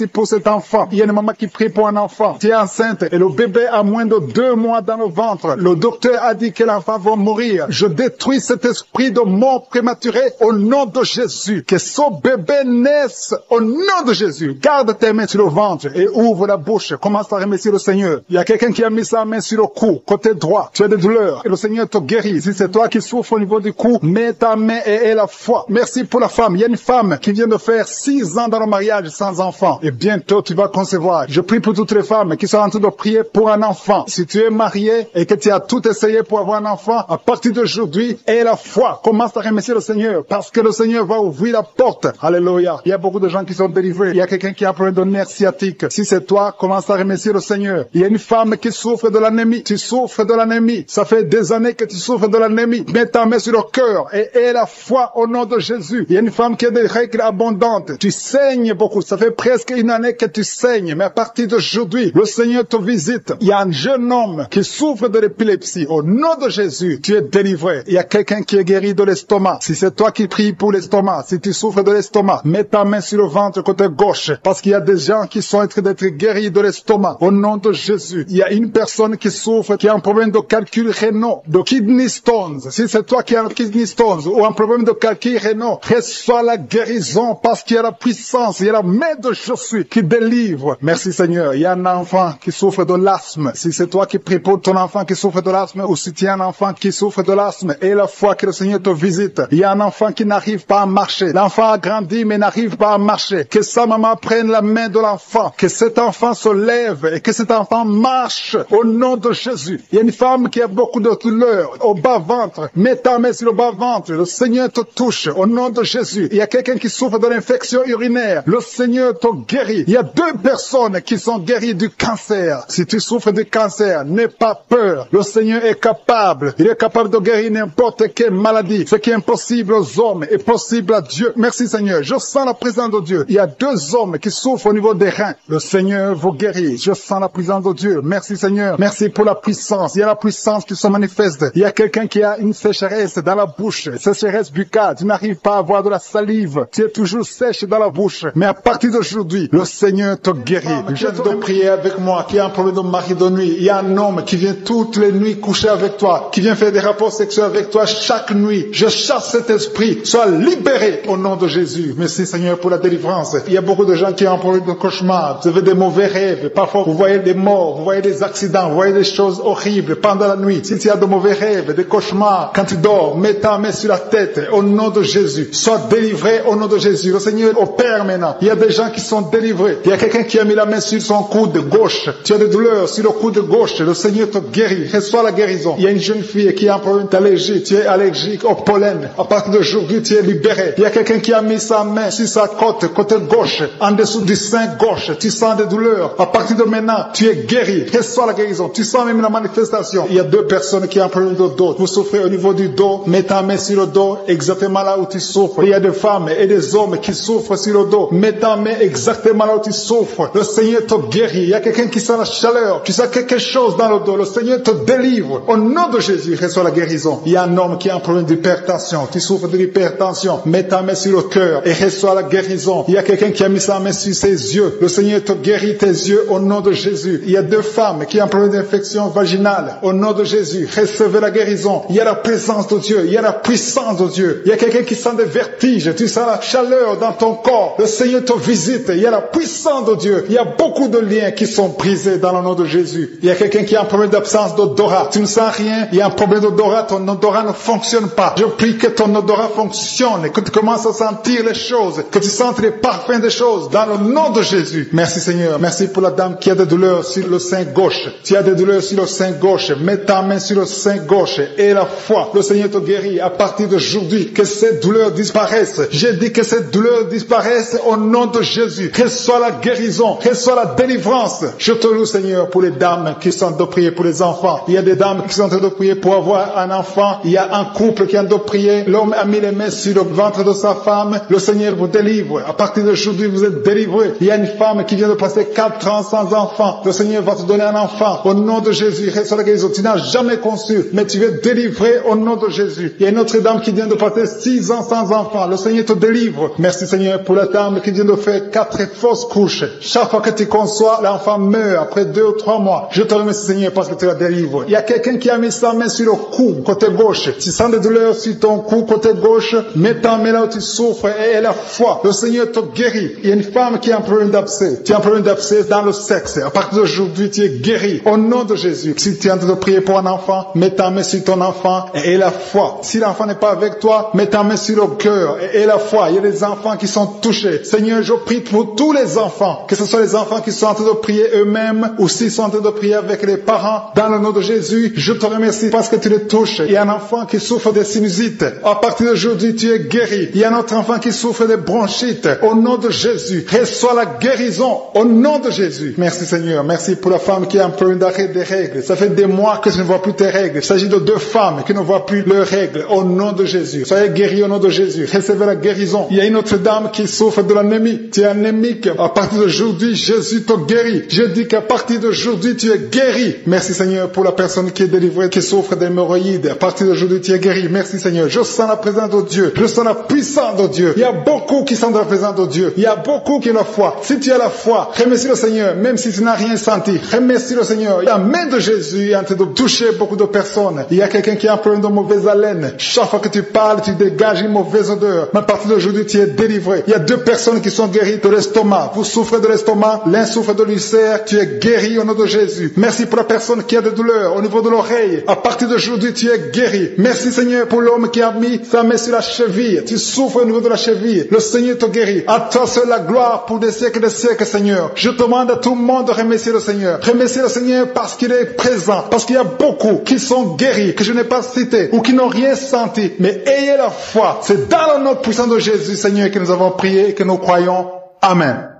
pour cet enfant. Il y a une maman qui prie pour un enfant. Tu es enceinte et le bébé a moins de 2 mois dans le ventre. Le docteur a dit que l'enfant va mourir. Je détruis cet esprit de mort prématurée au nom de Jésus. Que ce bébé naisse au nom de Jésus. Garde tes mains sur le ventre et ouvre la bouche. Commence à remercier le Seigneur. Il y a quelqu'un qui a mis sa main sur le cou, côté droit. Tu as des douleurs et le Seigneur te guérit. Si c'est toi qui souffres au niveau du cou, mets ta main et aie la foi. Merci pour la femme. Il y a une femme qui vient de faire 6 ans dans le mariage sans enfant. Et bientôt tu vas concevoir. Je prie pour toutes les femmes qui sont en train de prier pour un enfant. Si tu es marié et que tu as tout essayé pour avoir un enfant, à partir d'aujourd'hui, aie la foi. Commence à remercier le Seigneur parce que le Seigneur va ouvrir la porte. Alléluia. Il y a beaucoup de gens qui sont délivrés. Il y a quelqu'un qui a un problème de nerf sciatique. Si c'est toi, commence à remercier le Seigneur. Il y a une femme qui souffre de l'anémie. Tu souffres de l'anémie. Ça fait des années que tu souffres de l'anémie. Mets ta main sur le cœur et aie la foi au nom de Jésus. Il y a une femme qui a des règles abondantes. Tu saignes beaucoup. Ça fait presque une année que tu saignes. Mais à partir d'aujourd'hui, le Seigneur te visite. Il y a un jeune homme qui souffre de l'épilepsie. Au nom de Jésus, tu es délivré. Il y a quelqu'un qui est guéri de l'estomac. Si c'est toi qui pries pour l'estomac, si tu souffres de l'estomac, mets ta main sur le ventre côté gauche. Parce qu'il y a des gens qui sont en train d'être guéris de l'estomac. Au nom de Jésus. Il y a une personne qui souffre, qui a un problème de calcul rénal, de kidney stones. Si c'est toi qui as un kidney stones ou un problème de calcul rénal, reçois la guérison parce qu'il y a la puissance, il y a la main de Jésus qui délivre. Merci Seigneur. Il y a un enfant qui souffre de l'asthme. Si c'est toi qui pries pour ton enfant qui souffre de l'asthme ou si tu as un enfant qui souffre de l'asthme et la foi que le Seigneur te visite. Il y a un enfant qui n'arrive pas à marcher. L'enfant a grandi mais n'arrive pas à marcher. Que sa maman prenne la main de l'enfant. Que cet enfant se lève et que cet enfant marche au nom de Jésus. Il y a une femme qui a beaucoup de douleurs au bas-ventre. Mets ta main sur le bas-ventre. Le Seigneur te touche au nom de Jésus. Il y a quelqu'un qui souffre de l'infection urinaire. Le Seigneur te guérit. Il y a 2 personnes qui sont guéries du cancer. Si tu souffres du cancer, n'aie pas peur. Le Seigneur est capable. Il est capable de guérir n'importe quelle maladie. Ce qui est impossible aux hommes est possible à Dieu. Merci Seigneur. Je sens la présence de Dieu. Il y a 2 hommes qui souffrent au niveau des reins. Le Seigneur vous guérit. Je sens la présence de Dieu. Merci Seigneur. Merci pour la puissance. Il y a la puissance qui se manifeste. Il y a quelqu'un qui a une sécheresse dans la bouche. Sécheresse buccale. Tu n'arrives pas à avoir de la salive. Tu es toujours sèche dans la bouche. Mais à partir d'aujourd'hui, le Seigneur te guérit. Je te prie avec moi qui a un problème de mari de nuit. Il y a un homme qui vient toutes les nuits coucher avec toi, qui vient faire des rapports sexuels avec toi chaque nuit. Je chasse cet esprit. Sois libéré au nom de Jésus. Merci Seigneur pour la délivrance. Il y a beaucoup de gens qui ont un problème de cauchemar. Vous avez des mauvais rêves. Parfois, vous voyez des morts, vous voyez des accidents, vous voyez des choses horribles pendant la nuit. Si tu as de mauvais rêves, des cauchemars, quand tu dors, mets ta main sur la tête au nom de Jésus. Sois délivré au nom de Jésus. Le Seigneur opère maintenant. Il y a des gens qui sont délivrés. Il y a quelqu'un qui a mis la main sur son coude gauche. Tu as des douleurs sur le coude gauche. Le Seigneur te guérit. Reçois la guérison. Il y a une jeune fille qui a un problème d'allergie. Tu es allergique au pollen. À partir d'aujourd'hui, tu es libéré. Il y a quelqu'un qui a mis sa main sur sa côte, côté gauche, en dessous du sein gauche. Tu sens des douleurs. À partir de maintenant, tu es guéri. Reçois la guérison. Tu sens même la manifestation. Il y a 2 personnes qui ont un problème de dos. Vous souffrez au niveau du dos. Mets ta main sur le dos, exactement là où tu souffres. Il y a des femmes et des hommes qui souffrent sur le dos. Mets ta main exactement là où tu souffres. Le Seigneur te guérit. Il y a quelqu'un qui sent la chaleur. Tu sens quelque chose dans le dos. Le Seigneur te délivre. Au nom de Jésus, reçois la guérison. Il y a un homme qui a un problème d'hypertension. Tu souffres de l'hypertension. Mets ta main sur le cœur et reçois la guérison. Il y a quelqu'un qui a mis sa main sur ses yeux. Le Seigneur te guérit tes yeux au nom de Jésus. Il y a 2 femmes qui ont un problème d'infection vaginale. Au nom de Jésus, recevez la guérison. Il y a la présence de Dieu. Il y a la puissance de Dieu. Il y a quelqu'un qui sent des vertiges. Tu sens la chaleur dans ton corps. Le Seigneur te visite. Il y a la puissance de Dieu. Il y a beaucoup de liens qui sont brisés dans le nom de Jésus. Il y a quelqu'un qui a un problème d'absence d'odorat. Tu ne sens rien. Il y a un problème d'odorat. Ton odorat ne fonctionne pas. Je prie que ton odorat fonctionne. Que tu commences à sentir les choses. Que tu sentes les parfums des choses. Dans le nom de Jésus. Merci Seigneur. Merci pour la dame qui a des douleurs sur le sein gauche. Tu as des douleurs sur le sein gauche. Mets ta main sur le sein gauche. Et la foi. Le Seigneur te guérit à partir d'aujourd'hui. Que ces douleurs disparaissent. J'ai dit que ces douleurs disparaissent au nom de Jésus. Reçois la guérison. Reçois la délivrance. Je te loue Seigneur pour les dames qui sont de prière. prier pour les enfants. Il y a des dames qui sont en train de prier pour avoir un enfant. Il y a un couple qui est en train de prier. L'homme a mis les mains sur le ventre de sa femme. Le Seigneur vous délivre. À partir d'aujourd'hui, vous êtes délivrés. Il y a une femme qui vient de passer 4 ans sans enfant. Le Seigneur va te donner un enfant. Au nom de Jésus, reçois la guérison. Tu n'as jamais conçu, mais tu es délivré au nom de Jésus. Il y a une autre dame qui vient de passer 6 ans sans enfant. Le Seigneur te délivre. Merci Seigneur pour la dame qui vient de faire 4 fausses couches. Chaque fois que tu conçois, l'enfant meurt après 2 ou 3 mois. Je te remercie Seigneur parce que tu la délivres. Il y a quelqu'un qui a mis sa main sur le cou, côté gauche. Tu sens des douleurs sur ton cou, côté gauche. Mets ta main là où tu souffres et la foi. Le Seigneur te guérit. Il y a une femme qui a un problème d'abcès. Tu as un problème d'abcès dans le sexe. À partir d'aujourd'hui, tu es guéri. Au nom de Jésus. Si tu es en train de prier pour un enfant, mets ta main sur ton enfant et la foi. Si l'enfant n'est pas avec toi, mets ta main sur le cœur et la foi. Il y a des enfants qui sont touchés. Seigneur, je prie pour tous les enfants. Que ce soit les enfants qui sont en train de prier eux-mêmes ou s'ils sont en train de prier avec les parents. Dans le nom de Jésus, je te remercie parce que tu les touches. Il y a un enfant qui souffre de sinusite. À partir d'aujourd'hui, tu es guéri. Il y a un autre enfant qui souffre de bronchite. Au nom de Jésus, reçois la guérison. Au nom de Jésus. Merci Seigneur. Merci pour la femme qui a un problème d'arrêt des règles. Ça fait des mois que je ne vois plus tes règles. Il s'agit de 2 femmes qui ne voient plus leurs règles. Au nom de Jésus. Soyez guéris au nom de Jésus. Recevez la guérison. Il y a une autre dame qui souffre de l'anémie. Tu es anémique. À partir d'aujourd'hui, Jésus te guérit. Je dis qu'à partir d'aujourd'hui, tu es guéri. Merci Seigneur pour la personne qui est délivrée, qui souffre d'hémorroïdes. À partir d'aujourd'hui, tu es guéri. Merci Seigneur. Je sens la présence de Dieu. Je sens la puissance de Dieu. Il y a beaucoup qui sont dans la présence de Dieu. Il y a beaucoup qui ont la foi. Si tu as la foi, remercie le Seigneur, même si tu n'as rien senti. Remercie le Seigneur. La main de Jésus est en train de toucher beaucoup de personnes. Il y a quelqu'un qui a un problème de mauvaise haleine. Chaque fois que tu parles, tu dégages une mauvaise odeur. Mais à partir d'aujourd'hui, tu es délivré. Il y a 2 personnes qui sont guéries de l'estomac. Vous souffrez de l'estomac, l'un souffre de l'ulcère. Tu es guéri au nom de Jésus. Merci pour la personne qui a des douleurs au niveau de l'oreille. À partir d'aujourd'hui, tu es guéri. Merci Seigneur pour l'homme qui a mis sa main sur la cheville. Tu souffres au niveau de la cheville. Le Seigneur te guérit. À toi seul la gloire pour des siècles Seigneur. Je demande à tout le monde de remercier le Seigneur. Remercier le Seigneur parce qu'il est présent. Parce qu'il y a beaucoup qui sont guéris, que je n'ai pas cités, ou qui n'ont rien senti. Mais ayez la foi. C'est dans le nom puissant de Jésus, Seigneur, que nous avons prié et que nous croyons. Amen.